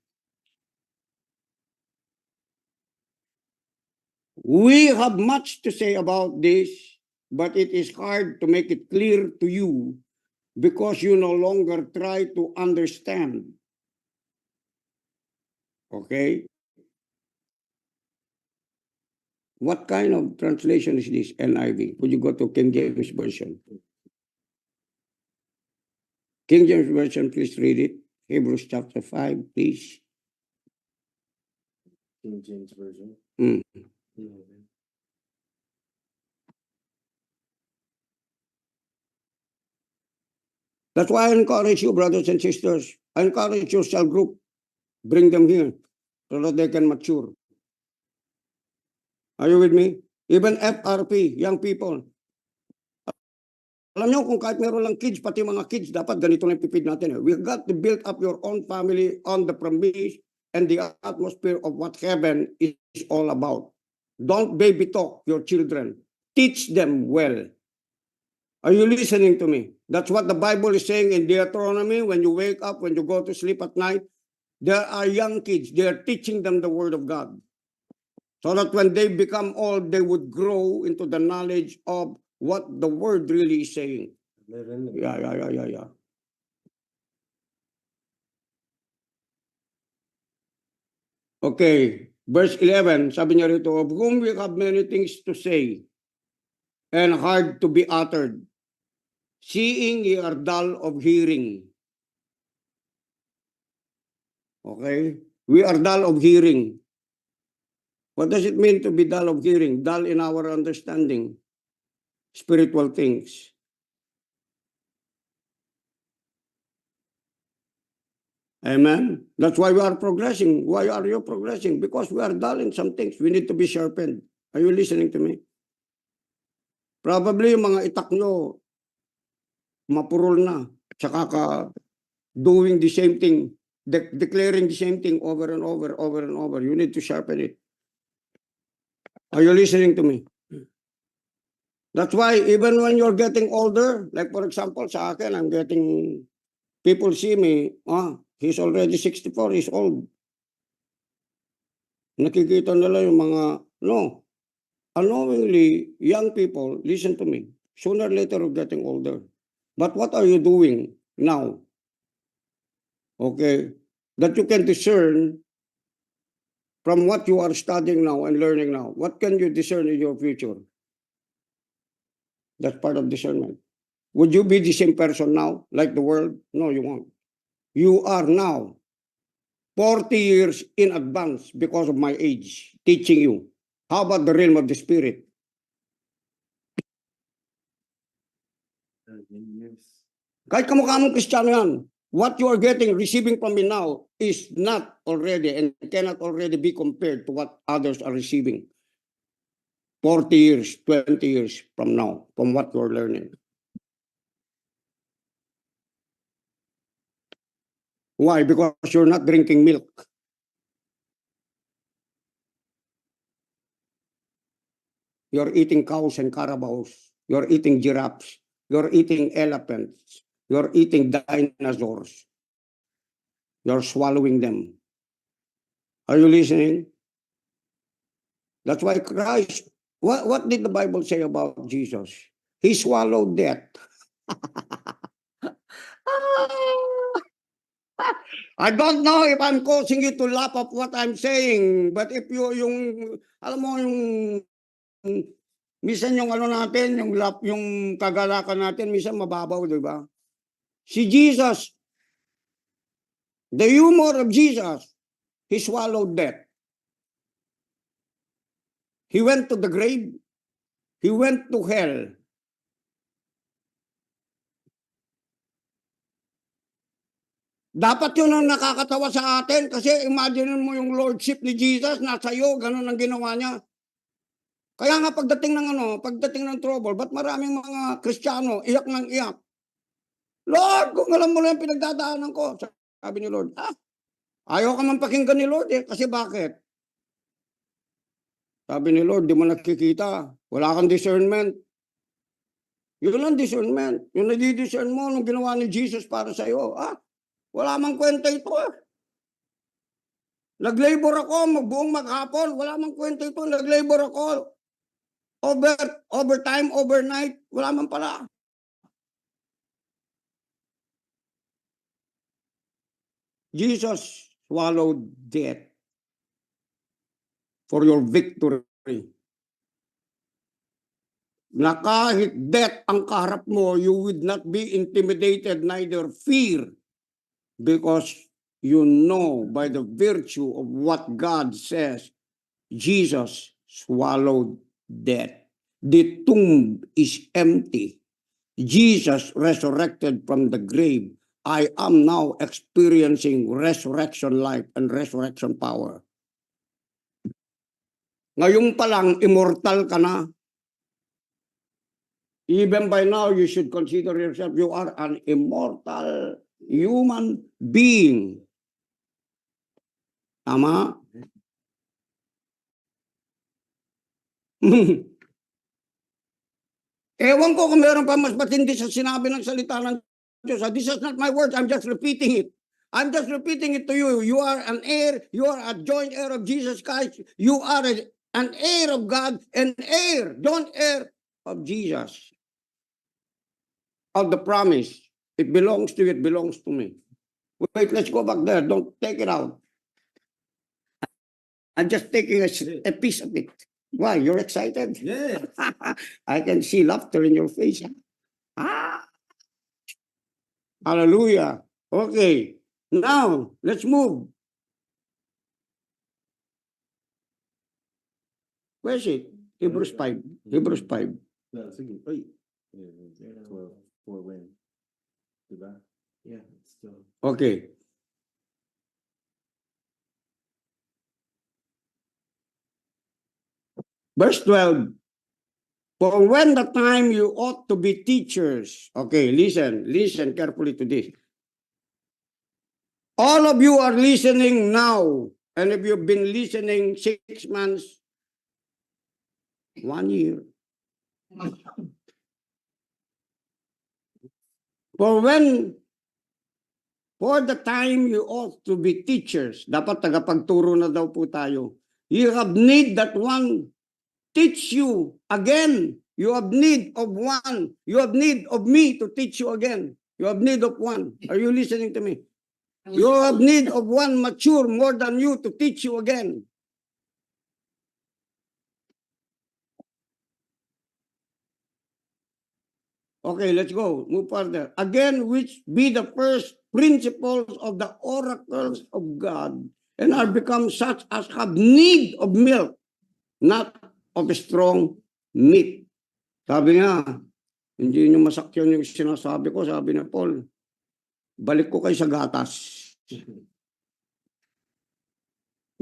We have much to say about this, but it is hard to make it clear to you because you no longer try to understand. Okay? What kind of translation is this, NIV? Could you go to King James Version? King James Version, please read it. Hebrews chapter 5, please. King James Version. Mm. That's why I encourage you, brothers and sisters. I encourage your cell group. Bring them here so that they can mature. Are you with me? Even FRP, young people. Alam nyo, kung kahit meron lang kids, pati mga kids, dapat ganito na ipipid natin. We've got to build up your own family on the premise and the atmosphere of what heaven is all about. Don't baby talk your children. Teach them well. Are you listening to me? That's what the Bible is saying in Deuteronomy. When you wake up, when you go to sleep at night, there are young kids. They are teaching them the word of God. So that when they become old, they would grow into the knowledge of what the word really is saying. Yeah. Okay, verse 11, sabi niya rito, of whom we have many things to say and hard to be uttered. Seeing ye are dull of hearing. Okay? We are dull of hearing. What does it mean to be dull of hearing? Dull in our understanding. Spiritual things. Amen. That's why we are progressing. Why are you progressing? Because we are dull in some things. We need to be sharpened. Are you listening to me? Probably yung mga itak nyo, mapurol na. Tsaka ka doing the same thing, declaring the same thing over and over and over. You need to sharpen it. Are you listening to me? That's why even when you're getting older, like for example, sa akin, I'm getting, people see me, he's already 64 years old. Nakikita nila yung mga, no, unknowingly, young people, listen to me, sooner or later you're getting older. But what are you doing now? Okay, that you can discern from what you are studying now and learning now. What can you discern in your future? That's part of discernment. Would you be the same person now, like the world? No, you won't. You are now 40 years in advance because of my age, teaching you. How about the realm of the spirit? Kahit kamukha mong Kristiyano yan, what you are getting, receiving from me now is not already and cannot already be compared to what others are receiving 40 years, 20 years from now, from what you're learning. Why? Because you're not drinking milk. You're eating cows and carabaos. You're eating giraffes. You're eating elephants. You're eating dinosaurs. You're swallowing them. Are you listening? That's why Christ, what did the Bible say about Jesus? He swallowed death. I don't know if I'm causing you to laugh at what I'm saying, but if alam mo minsan yung ano natin, yung kagalakan natin, minsan mababaw, di ba? Si Jesus, the humor of Jesus, he swallowed death. He went to the grave. He went to hell. Dapat yun ang nakakatawa sa atin kasi imagine mo yung lordship ni Jesus nasa iyo, ganun ang ginawa niya. Kaya nga pagdating ng trouble, ba't maraming mga Kristiyano iyak ng iyak? Lord, kung alam mo lang yung pinagdadaanan ko, sabi ni Lord, ayaw ka man pakinggan ni Lord kasi bakit? Sabi ni Lord, di mo nakikita, wala kang discernment. Yun lang discernment. Yung nadi-discern mo nung ginawa ni Jesus para sa iyo, wala mang kwenta ito. Nag-labor ako buong maghapon, wala mang kwenta ito. Nag-labor ako overtime, overnight, wala man pala. Jesus swallowed death for your victory. Na kahit death ang kaharap mo, you would not be intimidated, neither fear, because you know by the virtue of what God says, Jesus swallowed death. The tomb is empty. Jesus resurrected from the grave. I am now experiencing resurrection life and resurrection power. Ngayon pa lang, immortal ka na. Even by now, you should consider yourself, you are an immortal human being. Tama? Ewan ko kung meron pa mas matindi sa sinabi ng salita ng Diyos. This is not my words, I'm just repeating it. I'm just repeating it to you. You are an heir, you are a joint heir of Jesus Christ. You are an heir of God, an heir, joint heir of Jesus. Of the promise. It belongs to you, it belongs to me. Wait, let's go back there. Don't take it out. I'm just taking a piece of it. Why? You're excited? Yeah. I can see laughter in your face. Ah! Hallelujah. Okay. Now, let's move. Where's it? Hebrews 5. Hebrews 5. Sige. Ay. 12. 4 when? Diba? Yeah, it's still. Okay. Verse 12. For when the time you ought to be teachers. Okay, listen carefully to this. All of you are listening now. And if you've been listening 6 months, 1 year. For the time you ought to be teachers, dapat tagapagturo na daw po tayo. You have need that one teach you again. You have need of one. You have need of me to teach you again. You have need of one. Are you listening to me? You have need of one mature more than you to teach you again. Okay, let's go. Move further. Again, which be the first principles of the oracles of God, and are become such as have need of milk, not of strong meat. Sabi nga, hindi nyo masakyan yung sinasabi ko, sabi na Paul, balik ko kayo sa gatas.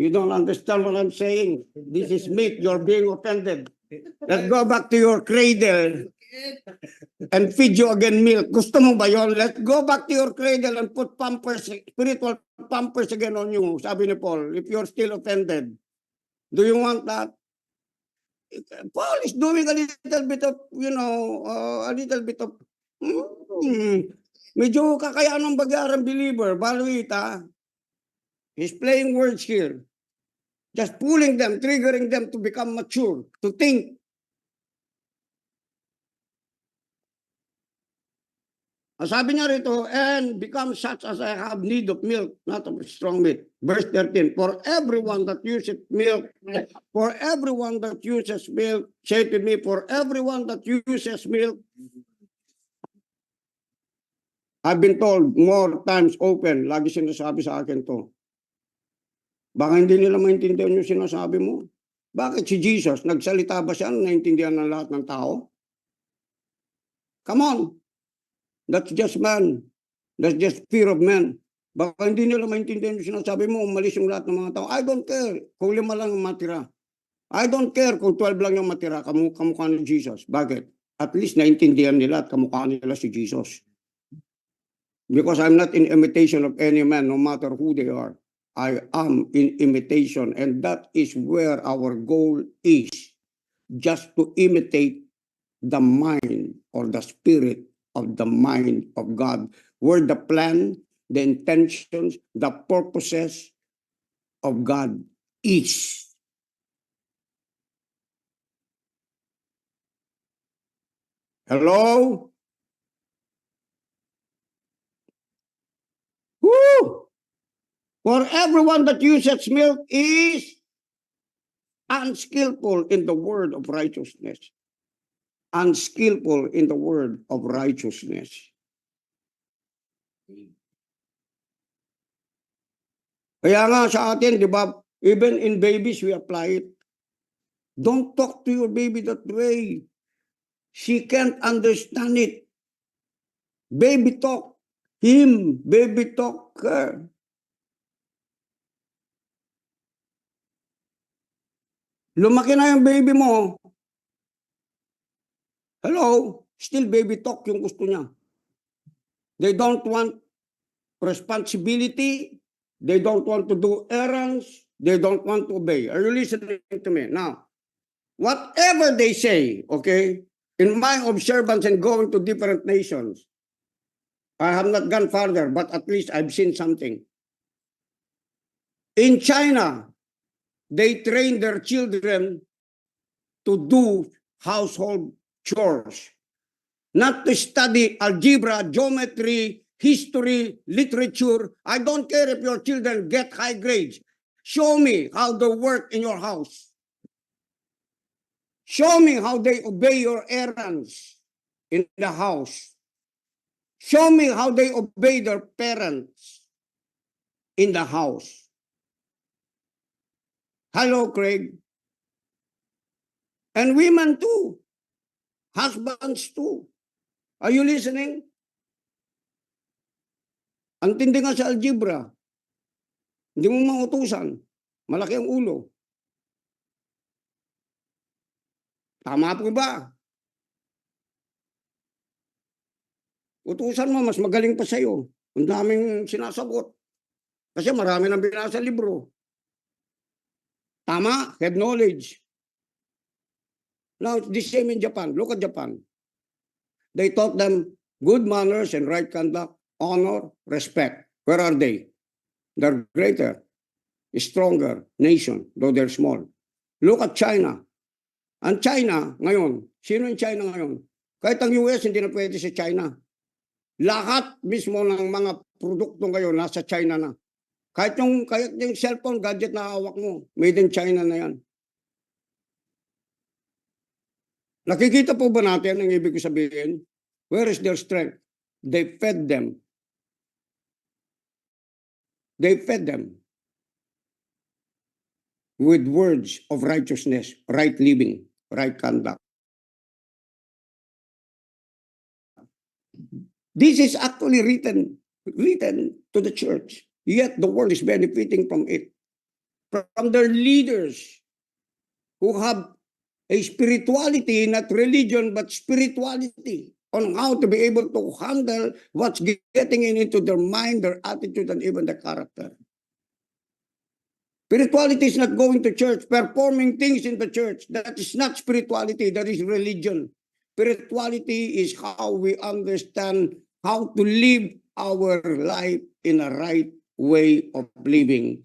You don't understand what I'm saying. This is meat, you're being offended. Let's go back to your cradle and feed you again milk. Gusto mo ba yun? Let's go back to your cradle and put pampers, spiritual pampers again on you. Sabi ni Paul, if you're still offended. Do you want that? Paul is doing a little bit of, medyo kakayaan ng bagarang believer, baluita. He's playing words here. Just pulling them, triggering them to become mature, to think. Sabi niya rito, and become such as I have need of milk, not of strong meat. Verse 13, for everyone that uses milk, say to me, for everyone that uses milk, I've been told more times open, lagi sinasabi sa akin to. Baka hindi nila maintindihan yung sinasabi mo. Bakit si Jesus, nagsalita ba siya, naintindihan ng lahat ng tao? Come on. That's just man. That's just fear of man. Baka hindi nila maintindihan yung sinasabi mo, umalis yung lahat ng mga tao. I don't care kung 5 lang ang matira. I don't care kung 12 lang yung matira, kamukha ni Jesus. Bakit? At least naintindihan nila at kamukha nila si Jesus. Because I'm not in imitation of any man, no matter who they are. I am in imitation, and that is where our goal is. Just to imitate the mind or the spirit of the mind of God, where the plan, the intentions, the purposes of God is. Hello? Woo! For everyone that uses milk is unskillful in the word of righteousness. Unskillful in the word of righteousness. Kaya nga sa atin, di ba, even in babies, we apply it. Don't talk to your baby that way. She can't understand it. Baby talk him, baby talk her. Lumaki na yung baby mo. Hello? Still baby talk yung gusto niya. They don't want responsibility. They don't want to do errands. They don't want to obey. Are you listening to me? Now, whatever they say, okay, in my observance and going to different nations, I have not gone farther, but at least I've seen something. In China, they train their children to do household chores, not to study algebra, geometry, history, literature. I don't care if your children get high grades. Show me how they work in your house. Show me how they obey your errands in the house. Show me how they obey their parents in the house. Hello, Craig. And women too. Husbands too. Are you listening? Ang tindi nga sa algebra. Hindi mo mautusan. Malaki ang ulo. Tama po ba? Utusan mo, mas magaling pa sa'yo. Ang daming sinasagot. Kasi marami nang binasa libro. Tama, head knowledge. Now, it's the same in Japan. Look at Japan. They taught them good manners and right conduct, honor, respect. Where are they? They're greater, stronger nation, though they're small. Look at China. Ang China ngayon, sino yung China ngayon? Kahit ang US hindi na pwede sa China. Lahat mismo ng mga produkto ngayon nasa China na. Kahit yung cellphone, gadget na hawak mo, made in China na yan. Nakikita po ba natin ang ibig sabihin? Where is their strength? They fed them. They fed them with words of righteousness, right living, right conduct. This is actually written to the church, yet the world is benefiting from it. From their leaders who have a spirituality, not religion, but spirituality on how to be able to handle what's getting into their mind, their attitude, and even their character. Spirituality is not going to church, performing things in the church. That is not spirituality, that is religion. Spirituality is how we understand how to live our life in a right way of living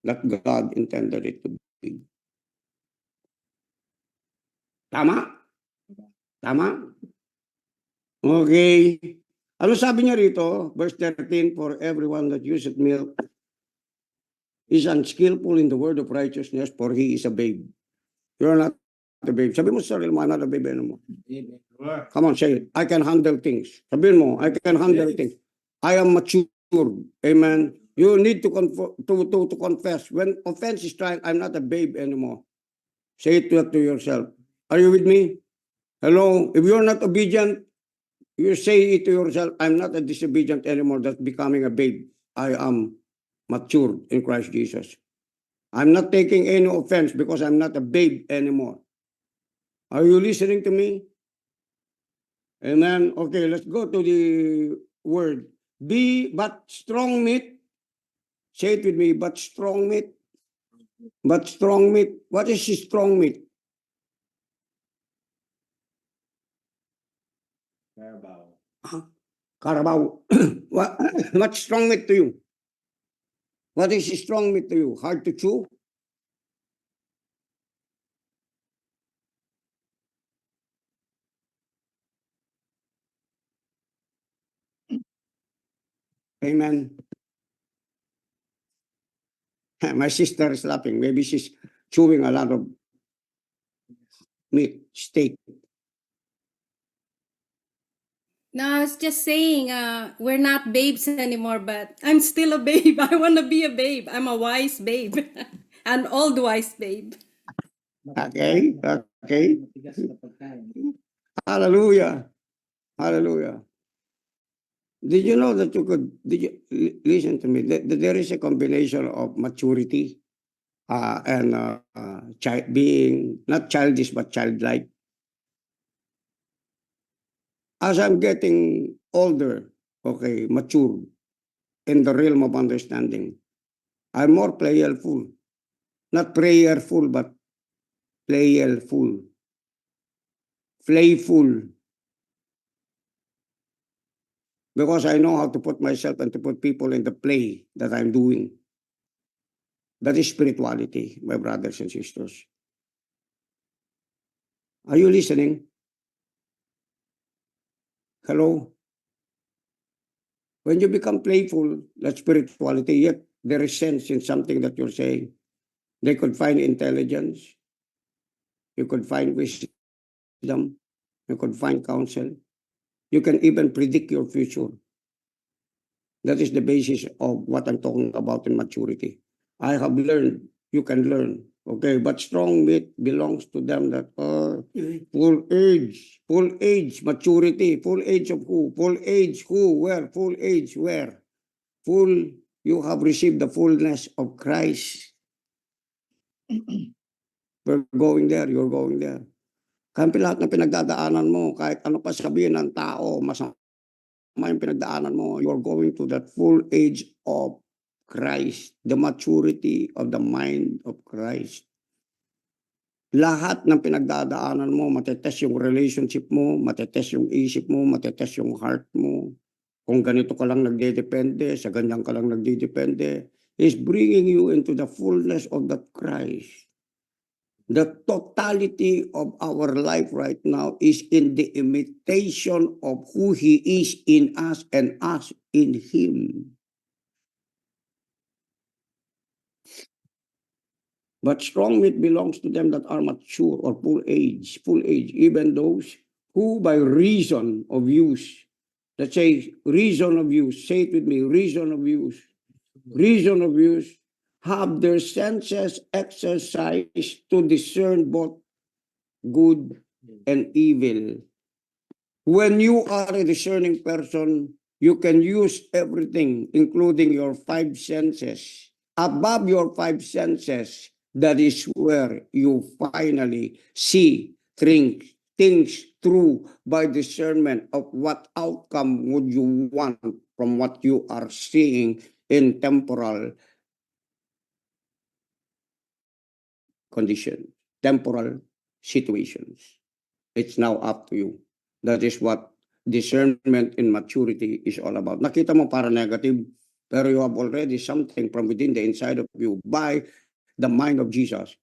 that God intended it to be. Tama? Tama? Okay. Ano sabi niya rito? Verse 13, for everyone that useth milk is unskillful in the word of righteousness, for he is a babe. You're not a babe. Sabi mo sa sarili mo, I'm not a babe anymore. Come on, say it. I can handle things. Sabihin mo, I can handle things. I am mature. Amen. You need to confess. When offense is trying, I'm not a babe anymore. Say it to yourself. Are you with me? Hello? If you're not obedient, you say it to yourself, I'm not a disobedient anymore. That's becoming a babe. I am mature in Christ Jesus. I'm not taking any offense because I'm not a babe anymore. Are you listening to me? Amen. Okay, let's go to the word. Be but strong meat. Say it with me, but strong meat. But strong meat. What is strong meat? Carabao. What's strong meat to you? What is strong meat to you? Hard to chew? Amen. My sister is laughing. Maybe she's chewing a lot of meat, steak. No, I was just saying, we're not babes anymore, but I'm still a babe. I want to be a babe. I'm a wise babe, an old wise babe. Okay? Okay? Hallelujah. Hallelujah. Did you know that you could, listen to me, that there is a combination of maturity and being not childish but childlike. As I'm getting older, okay, mature in the realm of understanding, I'm more playful. Not prayerful, but playful. Playful. Because I know how to put myself and to put people in the play that I'm doing. That is spirituality, my brothers and sisters. Are you listening? Hello? When you become playful, that's spirituality, yet there is sense in something that you're saying. They could find intelligence. You could find wisdom. You could find counsel. You can even predict your future. That is the basis of what I'm talking about in maturity. I have learned, you can learn. Okay, but strong meat belongs to them that are full age, maturity, full age of who? Full age who? Where? Full age where? Full, you have received the fullness of Christ. We're going there, you're going there. Kahit lahat ng pinagdadaanan mo, kahit ano pa sabihin ng tao, masama yung pinagdaanan mo, you're going to that full age of Christ, the maturity of the mind of Christ. Lahat ng pinagdadaanan mo, matetest yung relationship mo, matetest yung isip mo, matetest yung heart mo. Kung ganito ka lang nagdedepende, sa ganyan ka lang nagdedepende, is bringing you into the fullness of that Christ. The totality of our life right now is in the imitation of who He is in us and us in Him. But strong meat belongs to them that are mature or full age, even those who by reason of use, let's say reason of use, say it with me, reason of use, have their senses exercised to discern both good and evil. When you are a discerning person, you can use everything, including your five senses. Above your five senses, that is where you finally see things through by discernment of what outcome would you want from what you are seeing in temporal condition, temporal situations. It's now up to you. That is what discernment in maturity is all about. Nakita mo para negative, pero you have already something from within the inside of you by the mind of Jesus.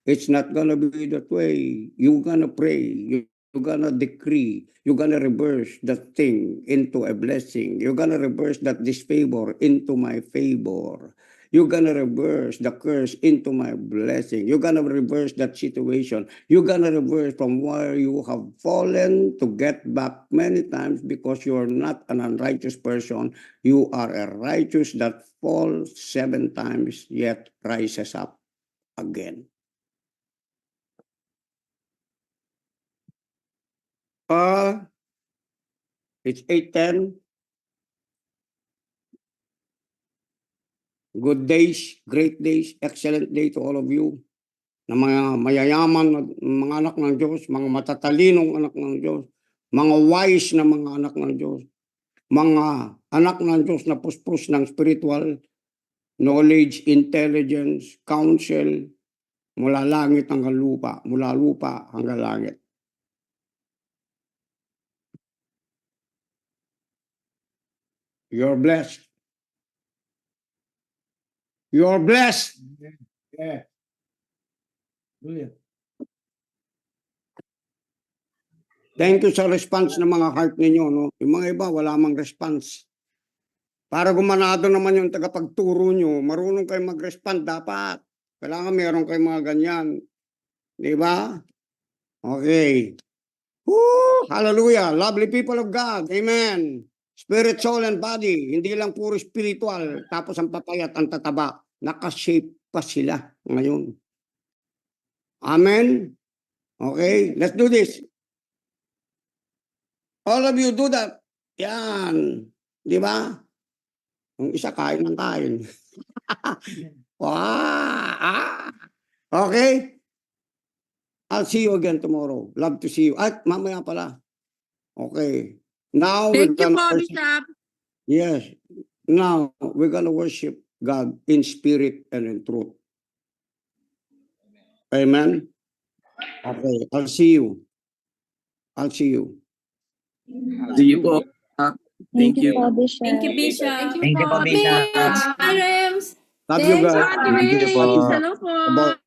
It's not gonna be that way. You're gonna pray. You're gonna decree. You're gonna reverse that thing into a blessing. You're gonna reverse that disfavor into my favor. You're gonna reverse the curse into my blessing. You're gonna reverse that situation. You're gonna reverse from where you have fallen to get back many times because you're not an unrighteous person. You are a righteous that falls 7 times yet rises up again. It's 8:10. Good days, great days, excellent day to all of you. Na mga mayayaman na mga anak ng Diyos, mga matatalinong anak ng Diyos, mga wise na mga anak ng Diyos, mga anak ng Diyos na puspos ng spiritual knowledge, intelligence, counsel, mula langit hanggang lupa, mula lupa hanggang langit. You're blessed. You're blessed. Yeah. Hallelujah. Thank you sa response ng mga heart ninyo. No? Yung mga iba, wala mang response. Para gumanado naman yung tagapagturo nyo, marunong kayo mag-respond dapat. Kailangan meron kayo mga ganyan. Di ba? Okay. Woo! Hallelujah. Lovely people of God. Amen. Spirit, soul, and body. Hindi lang puro spiritual. Tapos ang papayat, ang tataba. Nakashape pa sila ngayon. Amen. Okay. Let's do this. All of you do that. Yan. Di ba? Yung isa kain ng kain. Okay? I'll see you again tomorrow. Love to see you. At mamaya pala. Okay. Now we're Thank you gonna po, worship. Bishop. Yes. Now we're gonna worship God in spirit and in truth. Amen? Okay. I'll see you. I'll see you. See you po. Thank you. Bishop. Thank you, Bishop. Thank you po, Bishop. Mitch, Rems. Love you Thanks, guys. Ate Ray. Thank you po. Hello po. About